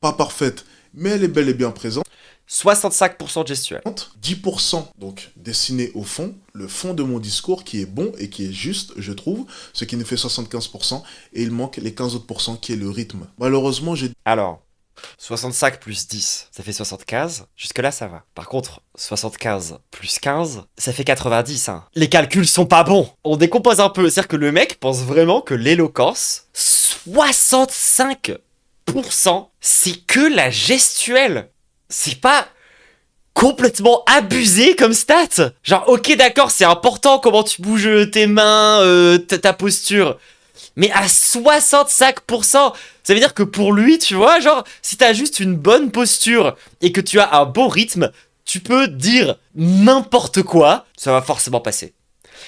Pas parfaite, mais elle est bel et bien présente. 65% de gestuelle. 10% donc dessiné au fond, le fond de mon discours qui est bon et qui est juste, je trouve, ce qui nous fait 75%, et il manque les 15 autres pourcents qui est le rythme. Malheureusement, j'ai... Alors, 65 plus 10, ça fait 75. Jusque-là, ça va. Par contre, 75 plus 15, ça fait 90. Hein. Les calculs sont pas bons. On décompose un peu. C'est-à-dire que le mec pense vraiment que l'éloquence, 65%, c'est que la gestuelle. C'est pas complètement abusé comme stat. Genre, ok, d'accord, c'est important comment tu bouges tes mains, ta posture. Mais à 65%, ça veut dire que pour lui, tu vois, genre, si t'as juste une bonne posture et que tu as un bon rythme, tu peux dire n'importe quoi, ça va forcément passer.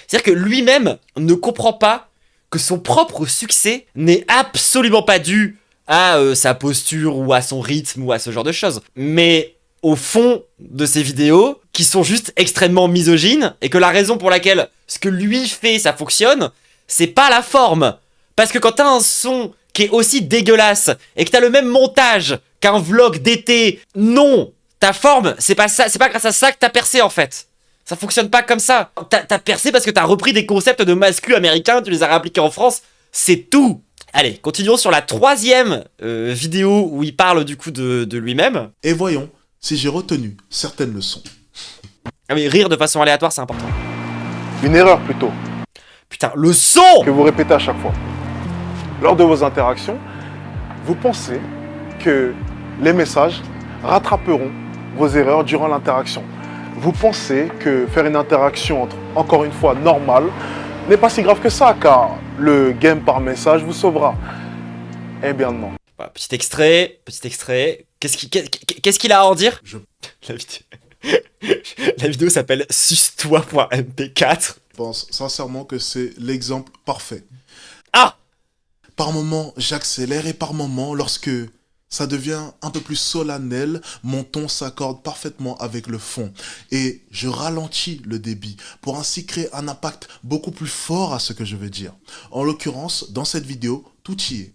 C'est-à-dire que lui-même ne comprend pas que son propre succès n'est absolument pas dû à sa posture ou à son rythme ou à ce genre de choses. Mais au fond de ses vidéos, qui sont juste extrêmement misogynes, et que la raison pour laquelle ce que lui fait, ça fonctionne, c'est pas la forme. Parce que quand t'as un son qui est aussi dégueulasse, et que t'as le même montage qu'un vlog d'été, non, ta forme, c'est pas ça, c'est pas grâce à ça que t'as percé en fait. Ça fonctionne pas comme ça. T'as percé parce que t'as repris des concepts de masculin américains, tu les as réappliqués en France, c'est tout. Allez, continuons sur la troisième vidéo où il parle du coup de lui-même. Et voyons si j'ai retenu certaines leçons. Ah mais rire de façon aléatoire, c'est important. Une erreur plutôt, Putain, le son! que vous répétez à chaque fois. Lors de vos interactions, vous pensez que les messages rattraperont vos erreurs durant l'interaction. Vous pensez que faire une interaction encore une fois normale n'est pas si grave que ça, car le game par message vous sauvera. Eh bien non. Voilà, petit extrait. Qu'est-ce qu'il a à en dire? La vidéo s'appelle suce-toi.mp4. Je pense sincèrement que c'est l'exemple parfait. Ah! Par moments, j'accélère et par moments, lorsque ça devient un peu plus solennel, mon ton s'accorde parfaitement avec le fond. Et je ralentis le débit pour ainsi créer un impact beaucoup plus fort à ce que je veux dire. En l'occurrence, dans cette vidéo, tout y est.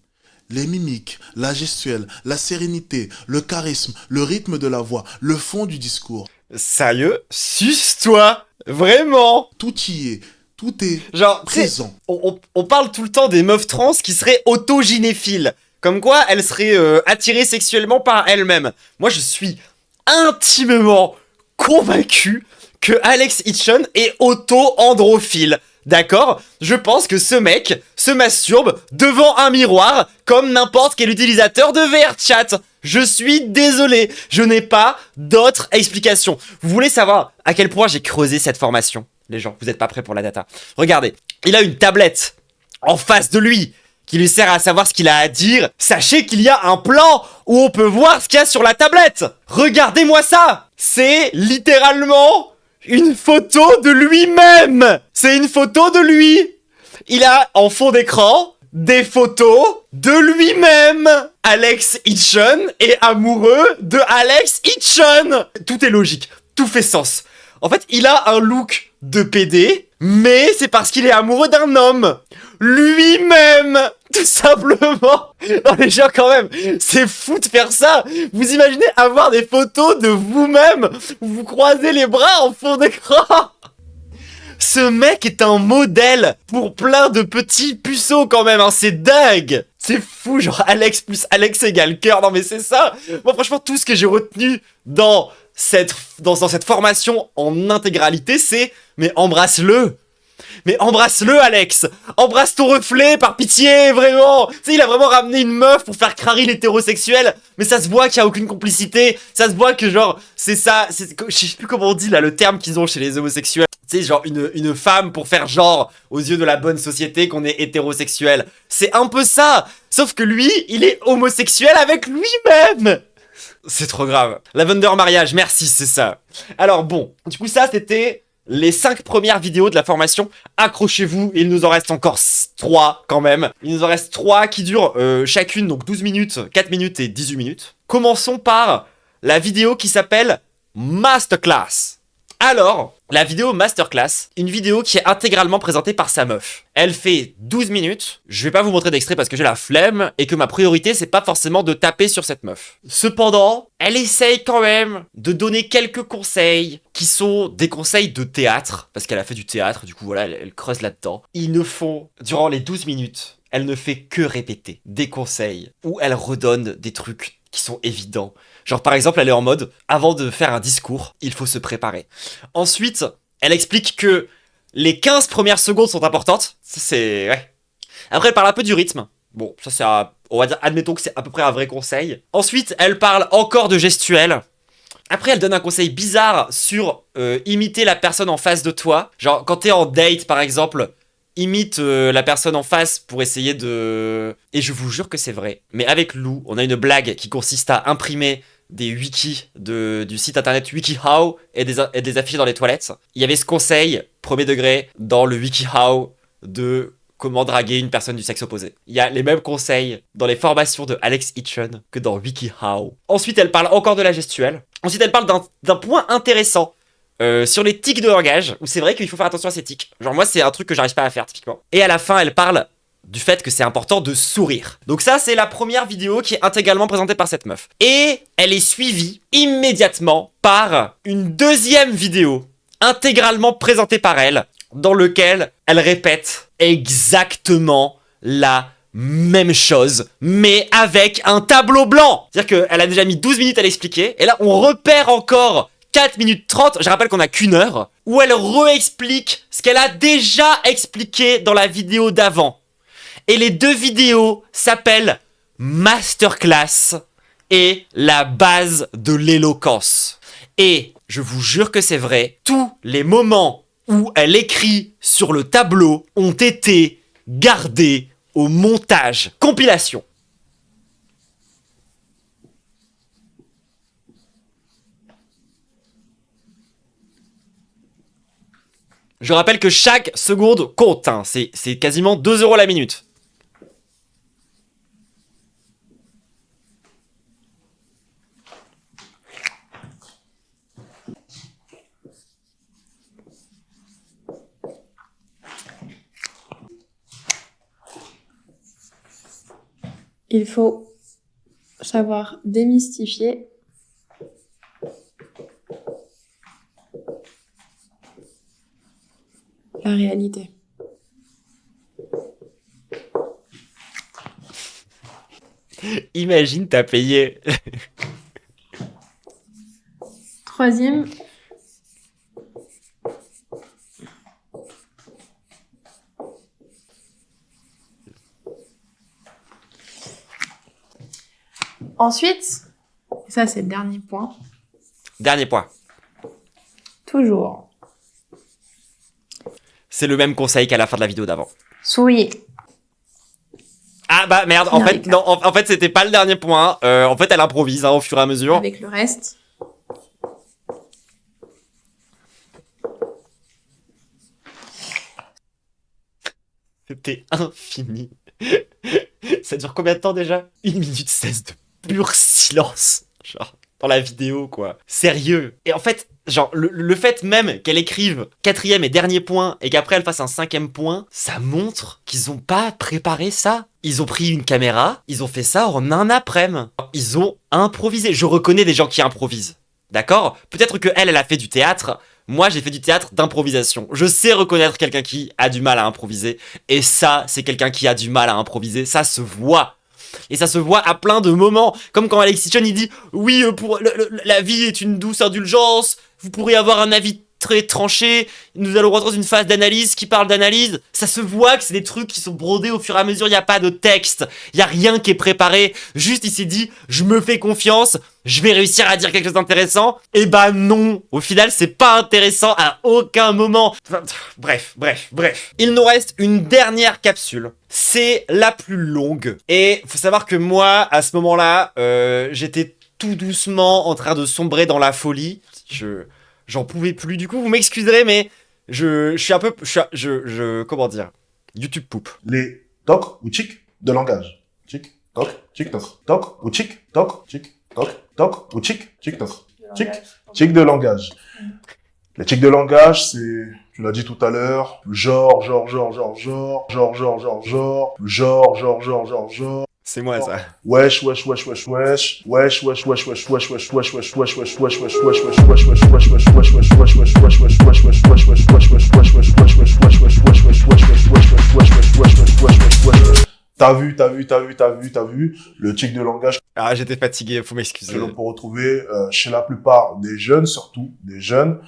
Les mimiques, la gestuelle, la sérénité, le charisme, le rythme de la voix, le fond du discours. Sérieux? Suce-toi! Vraiment? Tout y est. Tout est Genre, présent. on parle tout le temps des meufs trans qui seraient autogynéphiles. Comme quoi, elles seraient attirées sexuellement par elles-mêmes. Moi, je suis intimement convaincu que Alex Hitchens est auto-androphile. D'accord? Je pense que ce mec se masturbe devant un miroir comme n'importe quel utilisateur de VRChat. Je suis désolé, je n'ai pas d'autre explication. Vous voulez savoir à quel point j'ai creusé cette formation? Les gens, vous n'êtes pas prêts pour la data. Regardez, il a une tablette en face de lui qui lui sert à savoir ce qu'il a à dire. Sachez qu'il y a un plan où on peut voir ce qu'il y a sur la tablette. Regardez-moi ça! C'est littéralement une photo de lui-même. C'est une photo de lui. Il a en fond d'écran des photos de lui-même. Alex Hitchens est amoureux de Alex Hitchens. Tout est logique, tout fait sens. En fait, il a un look de PD, mais c'est parce qu'il est amoureux d'un homme. Lui-même, tout simplement. Non les gens quand même, c'est fou de faire ça. Vous imaginez avoir des photos de vous-même où vous croisez les bras en fond d'écran. Ce mec est un modèle pour plein de petits puceaux quand même, hein. C'est dingue. C'est fou, genre Alex plus Alex égale cœur. Non mais c'est ça. Moi franchement, tout ce que j'ai retenu dans cette formation en intégralité, c'est mais embrasse-le. Mais embrasse-le, Alex. Embrasse ton reflet, par pitié, vraiment. Tu sais, il a vraiment ramené une meuf pour faire crari l'hétérosexuel. Mais ça se voit qu'il n'y a aucune complicité. Ça se voit que, genre, c'est ça. Je sais plus comment on dit, là, le terme qu'ils ont chez les homosexuels. Tu sais, genre, une femme pour faire genre, aux yeux de la bonne société, qu'on est hétérosexuel. C'est un peu ça. Sauf que lui, il est homosexuel avec lui-même. C'est trop grave. Lavender mariage, merci, c'est ça. Alors, bon. Du coup, ça, c'était les 5 premières vidéos de la formation. Accrochez-vous, il nous en reste encore 3 quand même. Il nous en reste 3 qui durent chacune donc 12 minutes, 4 minutes et 18 minutes. Commençons par la vidéo qui s'appelle Masterclass. Alors, la vidéo Masterclass, une vidéo qui est intégralement présentée par sa meuf. Elle fait 12 minutes. Je vais pas vous montrer d'extrait parce que j'ai la flemme et que ma priorité, c'est pas forcément de taper sur cette meuf. Cependant, elle essaye quand même de donner quelques conseils qui sont des conseils de théâtre, parce qu'elle a fait du théâtre, du coup voilà, elle creuse là-dedans. Ils ne font, durant les 12 minutes, elle ne fait que répéter des conseils où elle redonne des trucs qui sont évidents. Genre par exemple, elle est en mode, avant de faire un discours, il faut se préparer. Ensuite, elle explique que les 15 premières secondes sont importantes. Ça c'est... ouais. Après, elle parle un peu du rythme. Bon, ça c'est... on va dire, admettons que c'est à peu près un vrai conseil. Ensuite, elle parle encore de gestuelle. Après, elle donne un conseil bizarre sur imiter la personne en face de toi. Genre, quand t'es en date, par exemple, imite la personne en face pour essayer de... Et je vous jure que c'est vrai. Mais avec Lou, on a une blague qui consiste à imprimer des wikis du site internet WikiHow et des afficher dans les toilettes. Il y avait ce conseil, premier degré, dans le WikiHow de comment draguer une personne du sexe opposé. Il y a les mêmes conseils dans les formations de Alex Hitchens que dans WikiHow. Ensuite, elle parle encore de la gestuelle. Ensuite, elle parle d'un point intéressant sur les tics de langage, où c'est vrai qu'il faut faire attention à ces tics. Genre moi, c'est un truc que j'arrive pas à faire, typiquement. Et à la fin, elle parle du fait que c'est important de sourire. Donc ça, c'est la première vidéo qui est intégralement présentée par cette meuf. Et elle est suivie immédiatement par une deuxième vidéo intégralement présentée par elle, dans lequel elle répète exactement la même chose, mais avec un tableau blanc. C'est-à-dire qu'elle a déjà mis 12 minutes à l'expliquer, et là, on repère encore 4 minutes 30, je rappelle qu'on a qu'1 heure, où elle réexplique ce qu'elle a déjà expliqué dans la vidéo d'avant. Et les deux vidéos s'appellent Masterclass et la base de l'éloquence. Et je vous jure que c'est vrai, tous les moments où elle écrit sur le tableau ont été gardés au montage compilation. Je rappelle que chaque seconde compte, hein. C'est quasiment 2 € la minute. Il faut savoir démystifier la réalité. Imagine, t'as payé. Troisième. Ensuite, ça c'est le dernier point. Dernier point. Toujours. C'est le même conseil qu'à la fin de la vidéo d'avant. Souriez. Ah bah merde, en fait, non, en fait c'était pas le dernier point. En fait elle improvise hein, au fur et à mesure. Avec le reste. T'es infini. Ça dure combien de temps déjà? 1 minute 16 de pur silence. Genre, dans la vidéo, quoi. Sérieux. Et en fait, genre, le fait même qu'elle écrive 4e et dernier point et qu'après elle fasse un 5e point, ça montre qu'ils ont pas préparé ça. Ils ont pris une caméra, ils ont fait ça en un après-midi. Ils ont improvisé. Je reconnais des gens qui improvisent. D'accord? Peut-être que elle a fait du théâtre. Moi, j'ai fait du théâtre d'improvisation. Je sais reconnaître quelqu'un qui a du mal à improviser. Et ça, c'est quelqu'un qui a du mal à improviser. Ça se voit. Et ça se voit à plein de moments. Comme quand Alexis Chon, il dit « Oui, la vie est une douce indulgence. Vous pourrez avoir un avis très tranché. Nous allons rentrer dans une phase d'analyse qui parle d'analyse. » Ça se voit que c'est des trucs qui sont brodés au fur et à mesure. Il n'y a pas de texte. Il n'y a rien qui est préparé. Juste, il s'est dit « Je me fais confiance. Je vais réussir à dire quelque chose d'intéressant. » Et bah non. Au final, c'est pas intéressant à aucun moment. Enfin, bref. Il nous reste une dernière capsule. C'est la plus longue. Et faut savoir que moi, à ce moment-là, j'étais tout doucement en train de sombrer dans la folie. J'en pouvais plus. Du coup, vous m'excuserez, mais je suis un peu... comment dire? YouTube poupe. Les toc ou tic de langage. Tic, toc, tic, toc. Toc ou tic, toc, tic, toc. Toc ou tic, tic, toc. Tic, tic de langage. Les tics de langage, c'est, tu l'as dit tout à l'heure, genre. C'est moi, ça. Wesh. T'as vu le tic de langage. Ah, j'étais fatigué, faut m'excuser. Que l'on peut retrouver chez la plupart des jeunes, surtout des jeunes.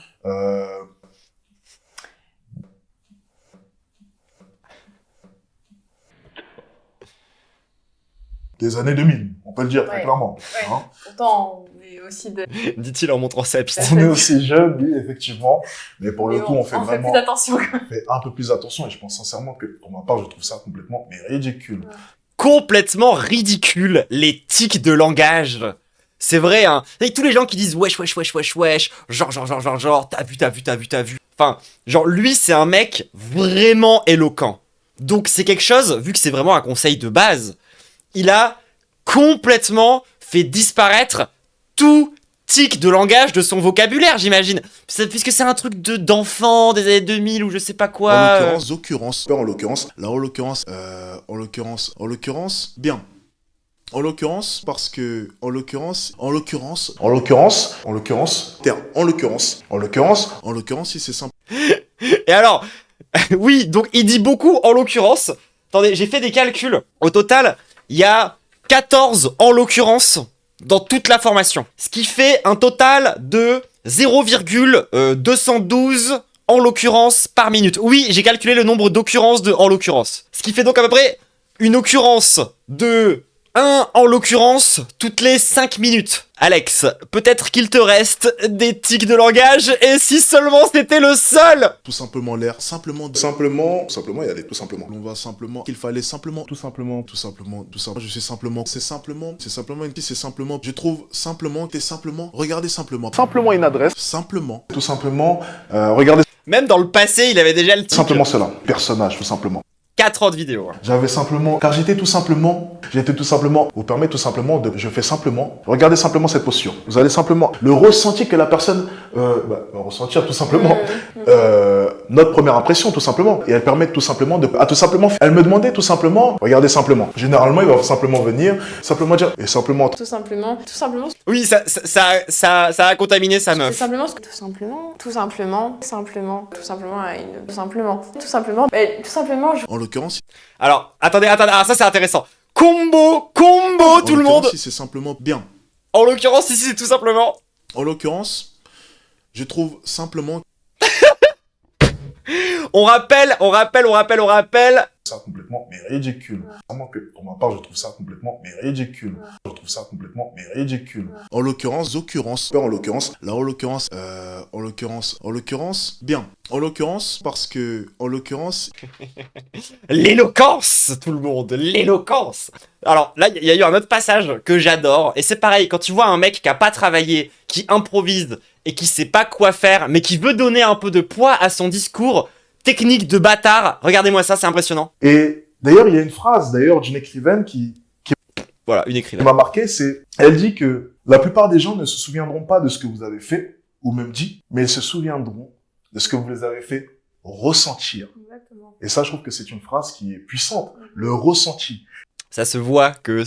Des années 2000, on peut le dire très clairement. Ouais. Hein. Pourtant, on est aussi de... Dit-il en montrant sa piste. On est aussi jeunes, oui, effectivement. Mais pour le coup, on fait vraiment... plus attention. On fait un peu plus attention et je pense sincèrement que, pour ma part, je trouve ça complètement ridicule. Ouais. Complètement ridicule, les tics de langage. C'est vrai, hein. Et tous les gens qui disent wesh, genre, t'as vu. Enfin, genre, lui, c'est un mec vraiment éloquent. Donc, c'est quelque chose, vu que c'est vraiment un conseil de base, il a complètement fait disparaître tout tic de langage de son vocabulaire, j'imagine. Puisque c'est un truc d'enfant des années 2000 ou je sais pas quoi. En l'occurrence, bien. En l'occurrence, parce que, en l'occurrence, si c'est simple. Et alors, oui, donc il dit beaucoup en l'occurrence. Attendez, j'ai fait des calculs. Au total, il y a 14 en l'occurrence dans toute la formation. Ce qui fait un total de 0,212 en l'occurrence par minute. Oui, j'ai calculé le nombre d'occurrences de en l'occurrence. Ce qui fait donc à peu près une occurrence de 1 en l'occurrence toutes les 5 minutes. Alex, peut-être qu'il te reste des tics de langage, et si seulement c'était le seul! Tout simplement l'air, simplement, il y a des tout simplement. On va simplement, qu'il fallait simplement, je sais simplement, c'est simplement, je trouve simplement, regardez simplement. Simplement une adresse. Simplement. Tout simplement, regardez. Même dans le passé, il avait déjà le tic. Simplement cela. Personnage, tout simplement. 4 ans de vidéo. J'avais simplement, car j'étais tout simplement, vous permet tout simplement je fais simplement, regardez simplement cette posture. Vous allez simplement, le ressenti que la personne, va ressentir tout simplement, notre première impression tout simplement. Et elle permet tout simplement elle me demandait tout simplement, regardez simplement. Généralement, il va simplement venir, simplement dire, et simplement. Tout simplement. Oui, ça a contaminé sa meuf. Tout simplement. En l'occurrence. Alors, attendez, ça c'est intéressant. Combo, tout le monde. Si c'est simplement bien. En l'occurrence, ici c'est tout simplement. En l'occurrence, je trouve simplement. On rappelle. Ça complètement ridicule. Vraiment que pour ma part, je trouve ça complètement ridicule. En l'occurrence, bien. En l'occurrence, parce que, en l'occurrence... L'éloquence, tout le monde, l'éloquence. Alors là, il y a eu un autre passage que j'adore, et c'est pareil, quand tu vois un mec qui a pas travaillé, qui improvise, et qui sait pas quoi faire, mais qui veut donner un peu de poids à son discours, technique de bâtard. Regardez-moi ça, c'est impressionnant. Et d'ailleurs, il y a une phrase d'ailleurs d'une écrivaine qui Voilà, une écrivaine. m'a marqué, elle dit que la plupart des gens ne se souviendront pas de ce que vous avez fait ou même dit, mais ils se souviendront de ce que vous les avez fait ressentir. Exactement. Et ça, je trouve que c'est une phrase qui est puissante. Le ressenti. Ça se voit que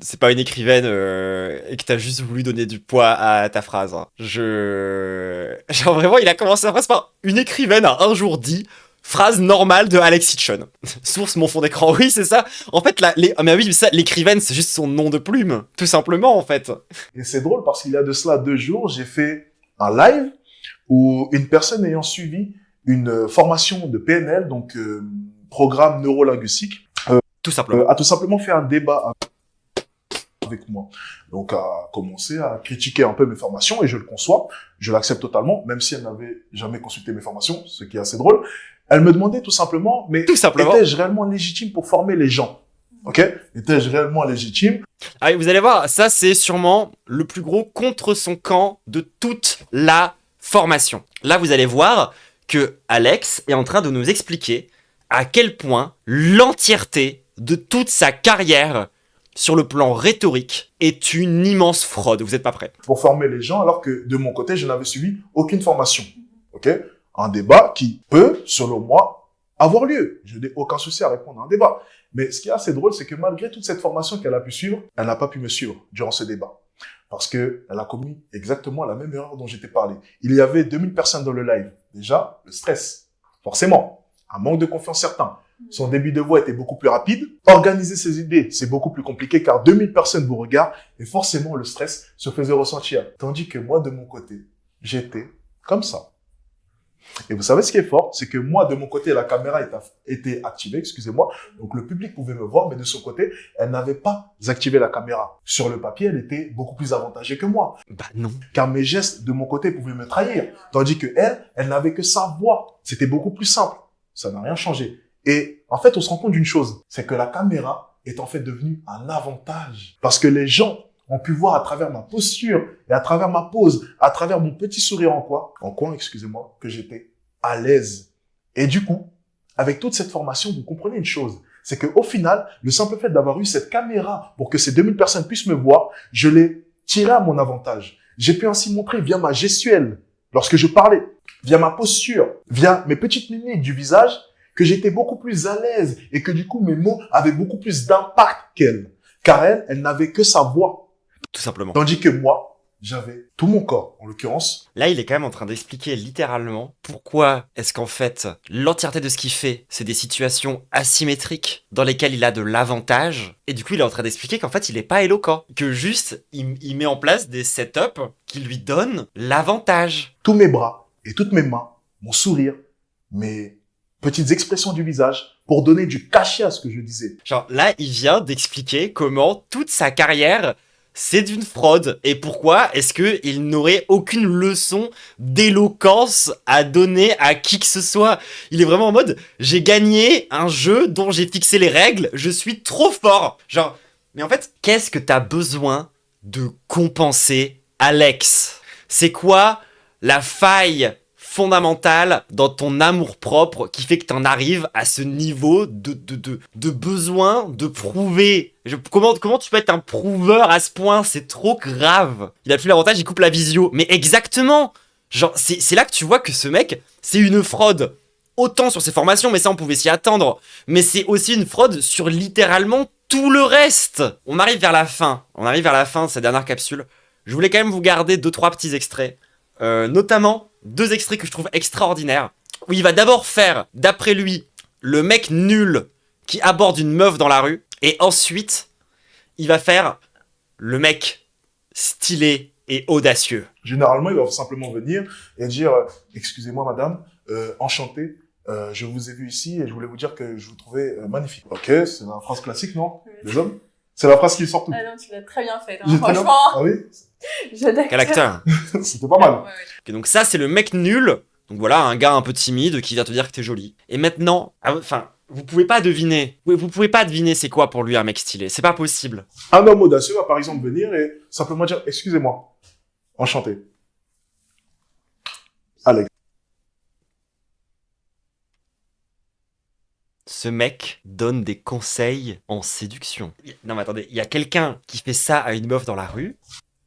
c'est pas une écrivaine et que t'as juste voulu donner du poids à ta phrase. Hein. Genre vraiment, il a commencé sa phrase par une écrivaine a un jour dit phrase normale de Alex Hitchon. Source mon fond d'écran. Oui, c'est ça. En fait, mais oui, ça, l'écrivaine, c'est juste son nom de plume. Tout simplement, en fait. Et c'est drôle parce qu'il y a de cela 2 jours, j'ai fait un live où une personne ayant suivi une formation de PNL, donc programme neurolinguistique, Tout simplement. a tout simplement fait un débat avec moi. Donc a commencé à critiquer un peu mes formations et je le conçois, je l'accepte totalement, même si elle n'avait jamais consulté mes formations, ce qui est assez drôle. Elle me demandait tout simplement, mais étais-je réellement légitime pour former les gens? Ok? Étais-je réellement légitime? Ah, vous allez voir, ça c'est sûrement le plus gros contre son camp de toute la formation. Là, vous allez voir que Alex est en train de nous expliquer à quel point l'entièreté de toute sa carrière sur le plan rhétorique est une immense fraude. Vous n'êtes pas prêts? Pour former les gens, alors que de mon côté, je n'avais suivi aucune formation. Ok? Un débat qui peut, selon moi, avoir lieu. Je n'ai aucun souci à répondre à un débat. Mais ce qui est assez drôle, c'est que malgré toute cette formation qu'elle a pu suivre, elle n'a pas pu me suivre durant ce débat. Parce que elle a commis exactement la même erreur dont j'étais parlé. Il y avait 2000 personnes dans le live. Déjà, le stress. Forcément. Un manque de confiance certain. Son débit de voix était beaucoup plus rapide. Organiser ses idées, c'est beaucoup plus compliqué car 2000 personnes vous regardent et forcément le stress se faisait ressentir. Tandis que moi, de mon côté, j'étais comme ça. Et vous savez ce qui est fort, c'est que moi, de mon côté, la caméra était activée, excusez-moi. Donc le public pouvait me voir, mais de son côté, elle n'avait pas activé la caméra. Sur le papier, elle était beaucoup plus avantagée que moi. Bah non. Car mes gestes de mon côté pouvaient me trahir. Tandis que elle n'avait que sa voix. C'était beaucoup plus simple. Ça n'a rien changé. Et en fait, on se rend compte d'une chose, c'est que la caméra est en fait devenue un avantage. Parce que les gens ont pu voir à travers ma posture et à travers ma pose, à travers mon petit sourire en coin, excusez-moi, que j'étais à l'aise. Et du coup, avec toute cette formation, vous comprenez une chose, c'est qu'au final, le simple fait d'avoir eu cette caméra pour que ces 2000 personnes puissent me voir, je l'ai tiré à mon avantage. J'ai pu ainsi montrer via ma gestuelle, lorsque je parlais, via ma posture, via mes petites mimiques du visage, que j'étais beaucoup plus à l'aise et que du coup, mes mots avaient beaucoup plus d'impact qu'elle. Car elle n'avait que sa voix. Tout simplement. Tandis que moi, j'avais tout mon corps, en l'occurrence. Là, il est quand même en train d'expliquer littéralement pourquoi est-ce qu'en fait, l'entièreté de ce qu'il fait, c'est des situations asymétriques dans lesquelles il a de l'avantage. Et du coup, il est en train d'expliquer qu'en fait, il est pas éloquent. Que juste, il met en place des setups qui lui donnent l'avantage. Tous mes bras et toutes mes mains, mon sourire, mes petites expressions du visage pour donner du cachet à ce que je disais. Genre, là, il vient d'expliquer comment toute sa carrière, c'est d'une fraude. Et pourquoi est-ce qu'il n'aurait aucune leçon d'éloquence à donner à qui que ce soit? Il est vraiment en mode, j'ai gagné un jeu dont j'ai fixé les règles, je suis trop fort. Genre, mais en fait, qu'est-ce que t'as besoin de compenser, Alex? C'est quoi la faille fondamentale dans ton amour-propre qui fait que t'en arrives à ce niveau de besoin de prouver? Comment tu peux être un prouveur à ce point? C'est trop grave. Il a plus l'avantage, il coupe la visio. Mais exactement. Genre, c'est là que tu vois que ce mec, c'est une fraude. Autant sur ses formations, mais ça on pouvait s'y attendre. Mais c'est aussi une fraude sur littéralement tout le reste. On arrive vers la fin de cette dernière capsule. Je voulais quand même vous garder 2-3 petits extraits. Notamment 2 extraits que je trouve extraordinaires, où il va d'abord faire, d'après lui, le mec nul qui aborde une meuf dans la rue, et ensuite, il va faire le mec stylé et audacieux. Généralement, il va simplement venir et dire « Excusez-moi madame, enchanté, je vous ai vu ici et je voulais vous dire que je vous trouvais magnifique. » Ok, c'est la phrase classique, non? Les hommes? C'est la phrase qui sort tout. Ah non, tu l'as très bien faite, hein, franchement. Ah oui? Quel acteur. C'était pas mal. Ouais. Okay, donc ça, c'est le mec nul. Donc voilà, un gars un peu timide qui vient te dire que t'es jolie. Et maintenant, enfin, vous pouvez pas deviner. Vous pouvez pas deviner c'est quoi pour lui un mec stylé. C'est pas possible. Un homme audacieux va par exemple venir et simplement dire « Excusez-moi, enchanté. Alex. » ce mec donne des conseils en séduction. Non mais attendez, il y a quelqu'un qui fait ça à une meuf dans la rue.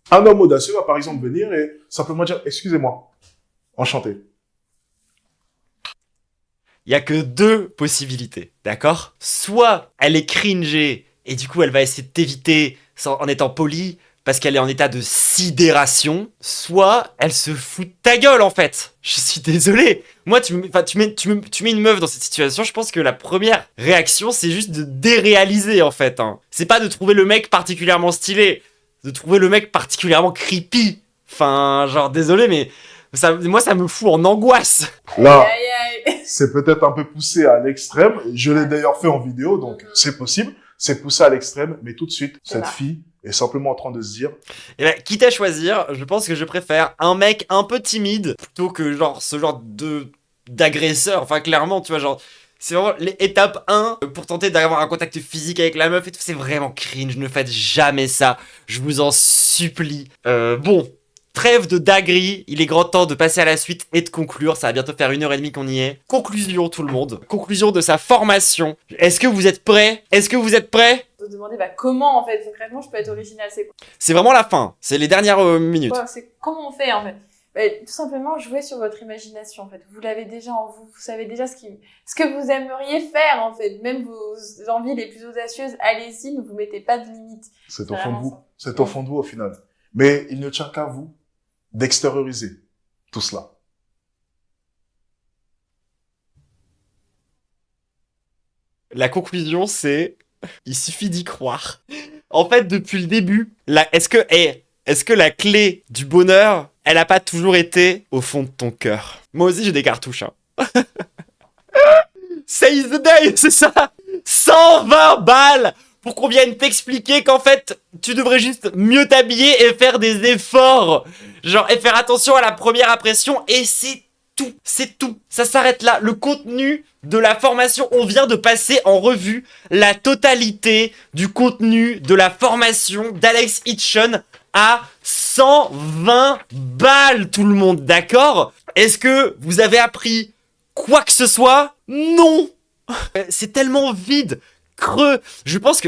Un homme audacieux va par exemple venir et simplement dire « Excusez-moi, enchanté ». Il y a que deux possibilités, d'accord? Soit elle est cringée et du coup elle va essayer de t'éviter en étant polie parce qu'elle est en état de sidération, soit elle se fout de ta gueule en fait. Je suis désolé. Moi, tu mets une meuf dans cette situation, je pense que la première réaction c'est juste de déréaliser en fait. Hein. C'est pas de trouver le mec particulièrement stylé, de trouver le mec particulièrement creepy. Enfin, genre désolé mais moi ça me fout en angoisse. Là, c'est peut-être un peu poussé à l'extrême. Je l'ai d'ailleurs fait en vidéo, donc c'est possible. C'est poussé à l'extrême, mais tout de suite, cette fille est simplement en train de se dire... Et ben, quitte à choisir, je pense que je préfère un mec un peu timide plutôt que genre ce genre d'agresseur. Enfin, clairement, tu vois, genre... C'est vraiment l'étape 1 pour tenter d'avoir un contact physique avec la meuf et tout. C'est vraiment cringe, ne faites jamais ça. Je vous en supplie. Bon... Trêve de dinguerie, il est grand temps de passer à la suite et de conclure, ça va bientôt faire 1h30 qu'on y est. Conclusion tout le monde, conclusion de sa formation. Est-ce que vous êtes prêts? Est-ce que vous êtes prêts? On se demander comment en fait, concrètement je peux être original, c'est quoi? C'est vraiment la fin, c'est les dernières minutes. C'est comment on fait en fait? Tout simplement jouer sur votre imagination en fait. Vous l'avez déjà en vous, vous savez déjà ce que vous aimeriez faire en fait. Même vos envies les plus audacieuses, allez-y, ne vous mettez pas de limites. C'est au fond de vous, c'est au fond de vous au final. Mais il ne tient qu'à vous d'extérioriser tout cela. La conclusion, c'est... Il suffit d'y croire. En fait, depuis le début, est-ce que la clé du bonheur, elle a pas toujours été au fond de ton cœur? Moi aussi, j'ai des cartouches, hein. Save the day, c'est ça! 120 balles! Pour qu'on vienne t'expliquer qu'en fait, tu devrais juste mieux t'habiller et faire des efforts. Genre, et faire attention à la première impression, et c'est tout. C'est tout. Ça s'arrête là. Le contenu de la formation, on vient de passer en revue la totalité du contenu de la formation d'Alex Hitchens à 120 balles, tout le monde, d'accord? Est-ce que vous avez appris quoi que ce soit? Non! C'est tellement vide. Creux. Je pense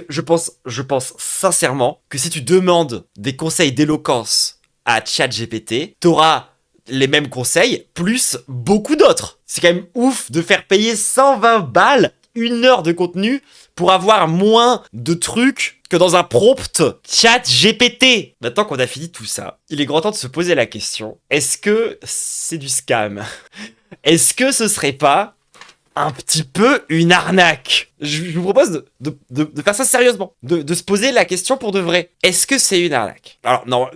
sincèrement que si tu demandes des conseils d'éloquence à ChatGPT, t'auras les mêmes conseils, plus beaucoup d'autres. C'est quand même ouf de faire payer 120 balles, 1 heure de contenu, pour avoir moins de trucs que dans un prompt ChatGPT. Maintenant qu'on a fini tout ça, il est grand temps de se poser la question, est-ce que c'est du scam? Est-ce que ce serait pas un petit peu une arnaque? Je vous propose de faire ça sérieusement, de se poser la question pour de vrai. Est-ce que c'est une arnaque? Alors non,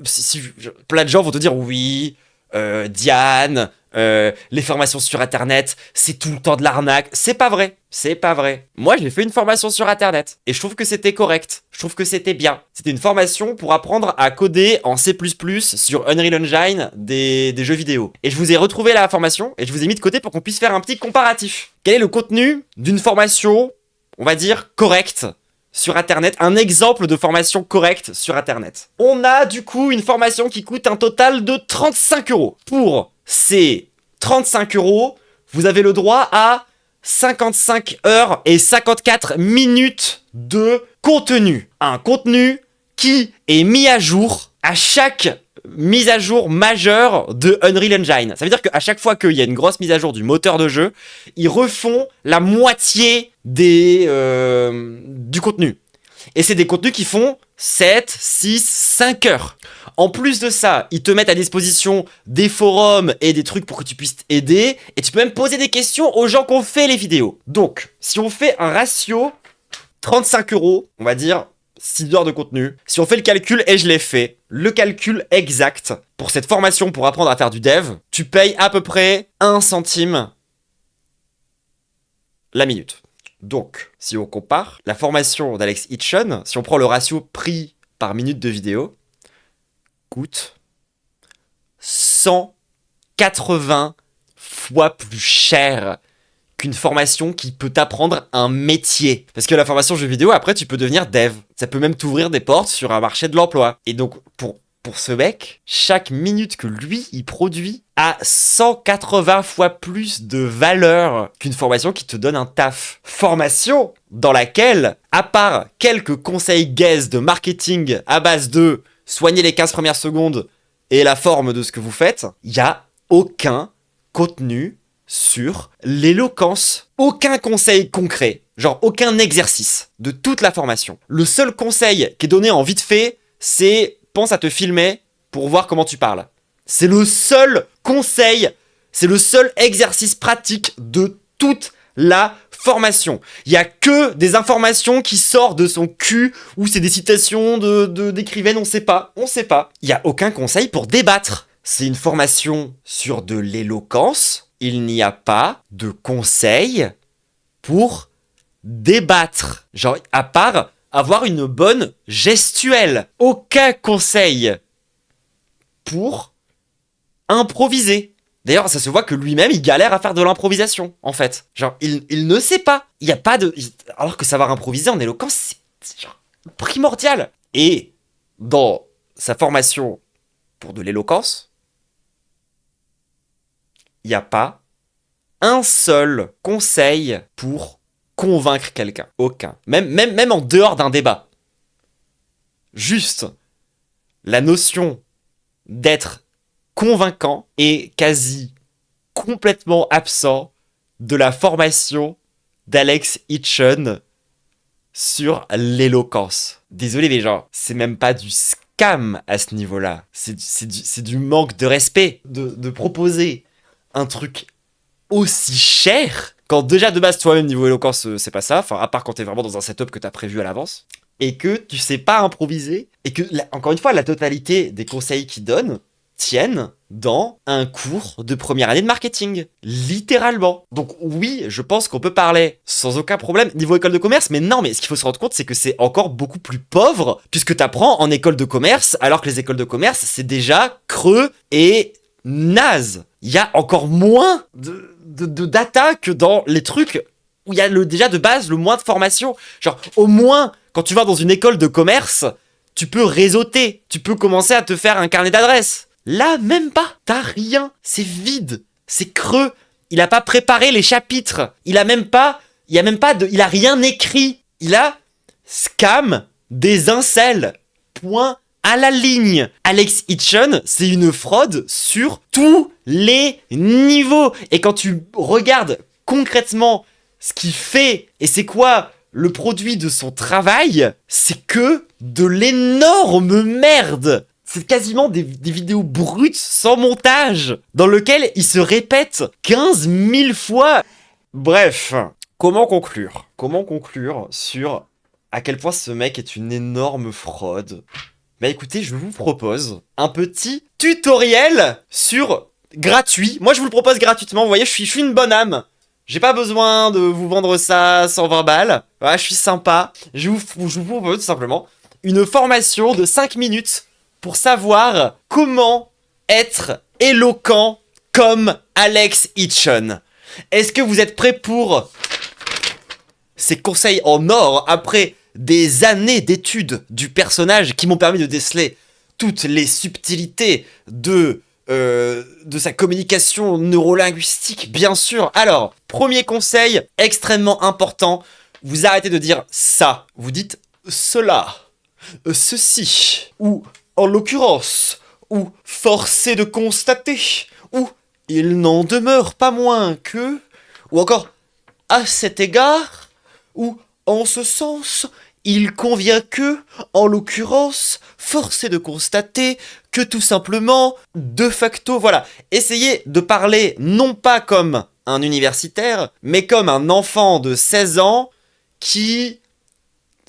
plein de gens vont te dire oui, Diane, les formations sur internet, c'est tout le temps de l'arnaque. C'est pas vrai, c'est pas vrai. Moi j'ai fait une formation sur internet et je trouve que c'était correct, je trouve que c'était bien. C'était une formation pour apprendre à coder en C++ sur Unreal Engine des jeux vidéo. Et je vous ai retrouvé la formation et je vous ai mis de côté pour qu'on puisse faire un petit comparatif. Quel est le contenu d'une formation, on va dire, correcte sur internet, un exemple de formation correcte sur internet? On a du coup une formation qui coûte un total de 35 €. Pour ces 35 €, vous avez le droit à 55 heures et 54 minutes de contenu. Un contenu qui est mis à jour à chaque mise à jour majeure de Unreal Engine. Ça veut dire qu'à chaque fois qu'il y a une grosse mise à jour du moteur de jeu, ils refont la moitié du contenu. Et c'est des contenus qui font 7, 6, 5 heures. En plus de ça, ils te mettent à disposition des forums et des trucs pour que tu puisses aider. Et tu peux même poser des questions aux gens qui ont fait les vidéos. Donc, si on fait un ratio 35 €, on va dire 6 heures de contenu. Si on fait le calcul, et je l'ai fait, le calcul exact pour cette formation pour apprendre à faire du dev, tu payes à peu près 1 centime la minute. Donc, si on compare, la formation d'Alex Hitchens, si on prend le ratio prix par minute de vidéo, coûte 180 fois plus cher qu'une formation qui peut t'apprendre un métier. Parce que la formation jeu vidéo, après, tu peux devenir dev. Ça peut même t'ouvrir des portes sur un marché de l'emploi. Et donc, pour pour ce mec, chaque minute que lui, il produit a 180 fois plus de valeur qu'une formation qui te donne un taf. Formation dans laquelle, à part quelques conseils gaze de marketing à base de soigner les 15 premières secondes et la forme de ce que vous faites, il n'y a aucun contenu sur l'éloquence. Aucun conseil concret, genre aucun exercice de toute la formation. Le seul conseil qui est donné en vite fait, c'est pense à te filmer pour voir comment tu parles. C'est le seul conseil, c'est le seul exercice pratique de toute la formation. Il y a que des informations qui sortent de son cul ou c'est des citations d'écrivaines, on sait pas. Il y a aucun conseil pour débattre. C'est une formation sur de l'éloquence. Il n'y a pas de conseil pour débattre. Genre, à part avoir une bonne gestuelle. Aucun conseil pour improviser. D'ailleurs, ça se voit que lui-même, il galère à faire de l'improvisation, en fait. Genre, il ne sait pas. Il n'y a pas de... Alors que savoir improviser en éloquence, c'est genre primordial. Et dans sa formation pour de l'éloquence, il n'y a pas un seul conseil pour convaincre quelqu'un. Aucun. Même en dehors d'un débat. Juste la notion d'être convaincant est quasi complètement absent de la formation d'Alex Hitchens sur l'éloquence. Désolé les gens, c'est même pas du scam à ce niveau-là. C'est du manque de respect de proposer un truc aussi cher quand déjà de base toi-même niveau éloquence c'est pas ça, enfin à part quand t'es vraiment dans un setup que t'as prévu à l'avance et que tu sais pas improviser et que encore une fois la totalité des conseils qu'il donne tiennent dans un cours de première année de marketing, littéralement. Donc oui, je pense qu'on peut parler sans aucun problème niveau école de commerce, mais non, mais ce qu'il faut se rendre compte, c'est que c'est encore beaucoup plus pauvre puisque t'apprends en école de commerce, alors que les écoles de commerce, c'est déjà creux et naze. Il y a encore moins de data que dans les trucs où il y a déjà de base le moins de formation. Genre, au moins, quand tu vas dans une école de commerce, tu peux réseauter, tu peux commencer à te faire un carnet d'adresses. Là, même pas. T'as rien. C'est vide. C'est creux. Il a pas préparé les chapitres. Il a rien écrit. Il a scam des incels. Point à la ligne. Alex Hitchens, c'est une fraude sur tous les niveaux. Et quand tu regardes concrètement ce qu'il fait et c'est quoi le produit de son travail, c'est que de l'énorme merde. C'est quasiment des vidéos brutes sans montage dans lesquelles il se répète 15 000 fois. Bref, comment conclure sur à quel point ce mec est une énorme fraude? Bah écoutez, je vous propose un petit tutoriel sur gratuit. Moi je vous le propose gratuitement, vous voyez, je suis une bonne âme. J'ai pas besoin de vous vendre ça 120 balles. Voilà, je suis sympa. Je vous propose tout simplement une formation de 5 minutes pour savoir comment être éloquent comme Alex Hitchens. Est-ce que vous êtes prêts pour ces conseils en or après des années d'études du personnage qui m'ont permis de déceler toutes les subtilités de sa communication neurolinguistique, bien sûr. Alors, premier conseil extrêmement important, vous arrêtez de dire ça. Vous dites cela, ceci, ou en l'occurrence, ou forcé de constater, ou il n'en demeure pas moins que, ou encore à cet égard, ou en ce sens, il convient que, en l'occurrence, forcé de constater que tout simplement, de facto, voilà. Essayez de parler non pas comme un universitaire, mais comme un enfant de 16 ans qui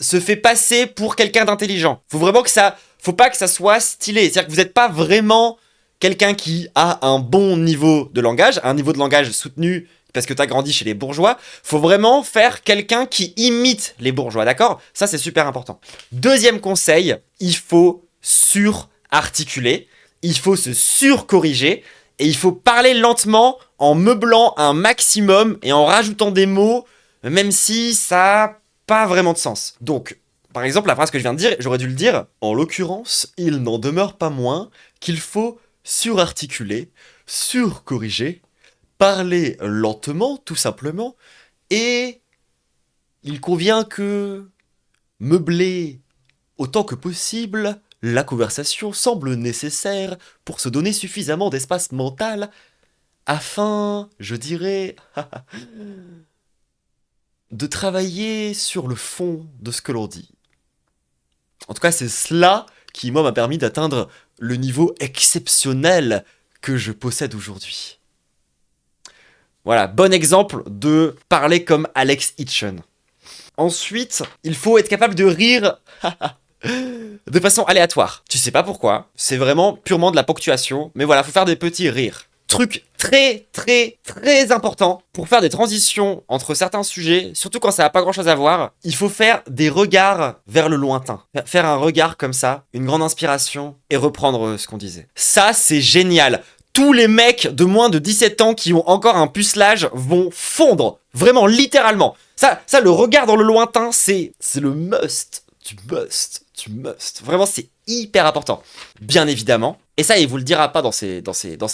se fait passer pour quelqu'un d'intelligent. Faut pas que ça soit stylé. C'est-à-dire que vous n'êtes pas vraiment quelqu'un qui a un bon niveau de langage, un niveau de langage soutenu parce que t'as grandi chez les bourgeois. Faut vraiment faire quelqu'un qui imite les bourgeois, d'accord? Ça, c'est super important. Deuxième conseil, il faut surarticuler, il faut se surcorriger et il faut parler lentement en meublant un maximum et en rajoutant des mots, même si ça n'a pas vraiment de sens. Donc, Par exemple, la phrase que je viens de dire, j'aurais dû le dire. En l'occurrence, il n'en demeure pas moins qu'il faut surarticuler, surcorriger, parler lentement, tout simplement, et il convient que meubler autant que possible la conversation semble nécessaire pour se donner suffisamment d'espace mental afin, je dirais, de travailler sur le fond de ce que l'on dit. En tout cas, c'est cela qui, moi, m'a permis d'atteindre le niveau exceptionnel que je possède aujourd'hui. Voilà, bon exemple de parler comme Alex Hitchen. Ensuite, il faut être capable de rire de façon aléatoire. Tu sais pas pourquoi, c'est vraiment purement de la ponctuation, mais voilà, faut faire des petits rires. Truc très important pour faire des transitions entre certains sujets, surtout quand ça n'a pas grand chose à voir, il faut faire des regards vers le lointain. Faire un regard comme ça, une grande inspiration et reprendre ce qu'on disait. Ça, c'est génial. Tous les mecs de moins de 17 ans qui ont encore un pucelage vont fondre. Vraiment, littéralement. Ça, le regard dans le lointain, c'est le must. Tu must. Vraiment, c'est hyper important. Bien évidemment. Et ça, il vous le dira pas dans ses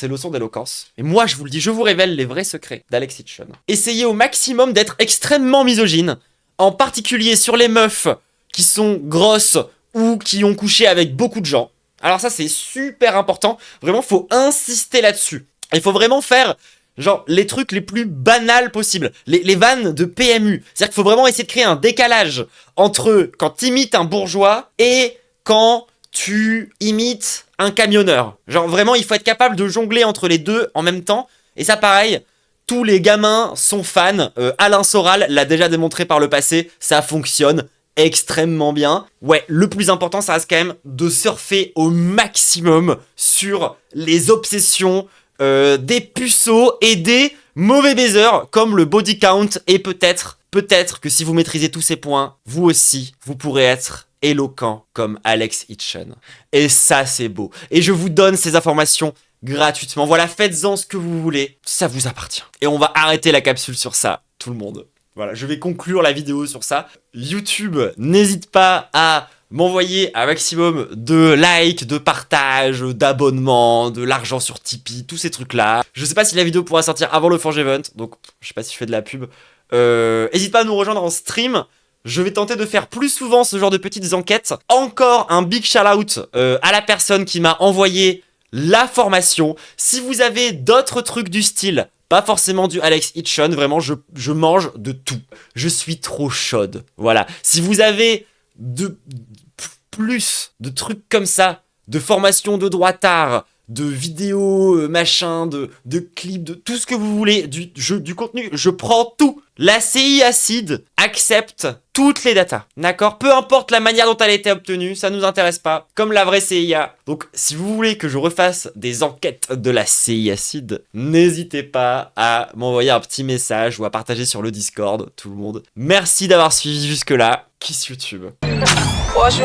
leçons d'éloquence. Et moi, je vous le dis, je vous révèle les vrais secrets d'Alex Hitchen. Essayez au maximum d'être extrêmement misogyne. En particulier sur les meufs qui sont grosses ou qui ont couché avec beaucoup de gens. Alors ça, c'est super important. Vraiment, faut insister là-dessus. Il faut vraiment faire, genre, les trucs les plus banals possibles. Les vannes de PMU. C'est-à-dire qu'il faut vraiment essayer de créer un décalage entre quand t'imites un bourgeois et quand tu imites un camionneur. Genre, vraiment, il faut être capable de jongler entre les deux en même temps. Et ça, pareil, tous les gamins sont fans. Alain Soral l'a déjà démontré par le passé. Ça fonctionne extrêmement bien. Ouais, le plus important, ça reste quand même de surfer au maximum sur les obsessions des puceaux et des mauvais baisers comme le body count. Et peut-être que si vous maîtrisez tous ces points, vous aussi, vous pourrez être éloquent comme Alex Hitchen. Et ça, c'est beau. Et je vous donne ces informations gratuitement. Voilà, faites-en ce que vous voulez. Ça vous appartient. Et on va arrêter la capsule sur ça, tout le monde. Voilà, je vais conclure la vidéo sur ça. YouTube, n'hésite pas à m'envoyer un maximum de likes, de partages, d'abonnements, de l'argent sur Tipeee, tous ces trucs-là. Je sais pas si la vidéo pourra sortir avant le Forge Event, donc je sais pas si je fais de la pub. N'hésite pas à nous rejoindre en stream. Je vais tenter de faire plus souvent ce genre de petites enquêtes. Encore un big shout-out à la personne qui m'a envoyé la formation. Si vous avez d'autres trucs du style, pas forcément du Alex Hitchen, vraiment, je mange de tout. Je suis trop chaude. Voilà. Si vous avez plus de trucs comme ça, de formation de droitard, de vidéos, machin, de clips, de tout ce que vous voulez, du contenu, je prends tout. La CI Acid accepte toutes les datas, d'accord? Peu importe la manière dont elle a été obtenue, ça nous intéresse pas, comme la vraie CIA. Donc, si vous voulez que je refasse des enquêtes de la CI Acid, n'hésitez pas à m'envoyer un petit message ou à partager sur le Discord, tout le monde. Merci d'avoir suivi jusque-là. Kiss YouTube. Watch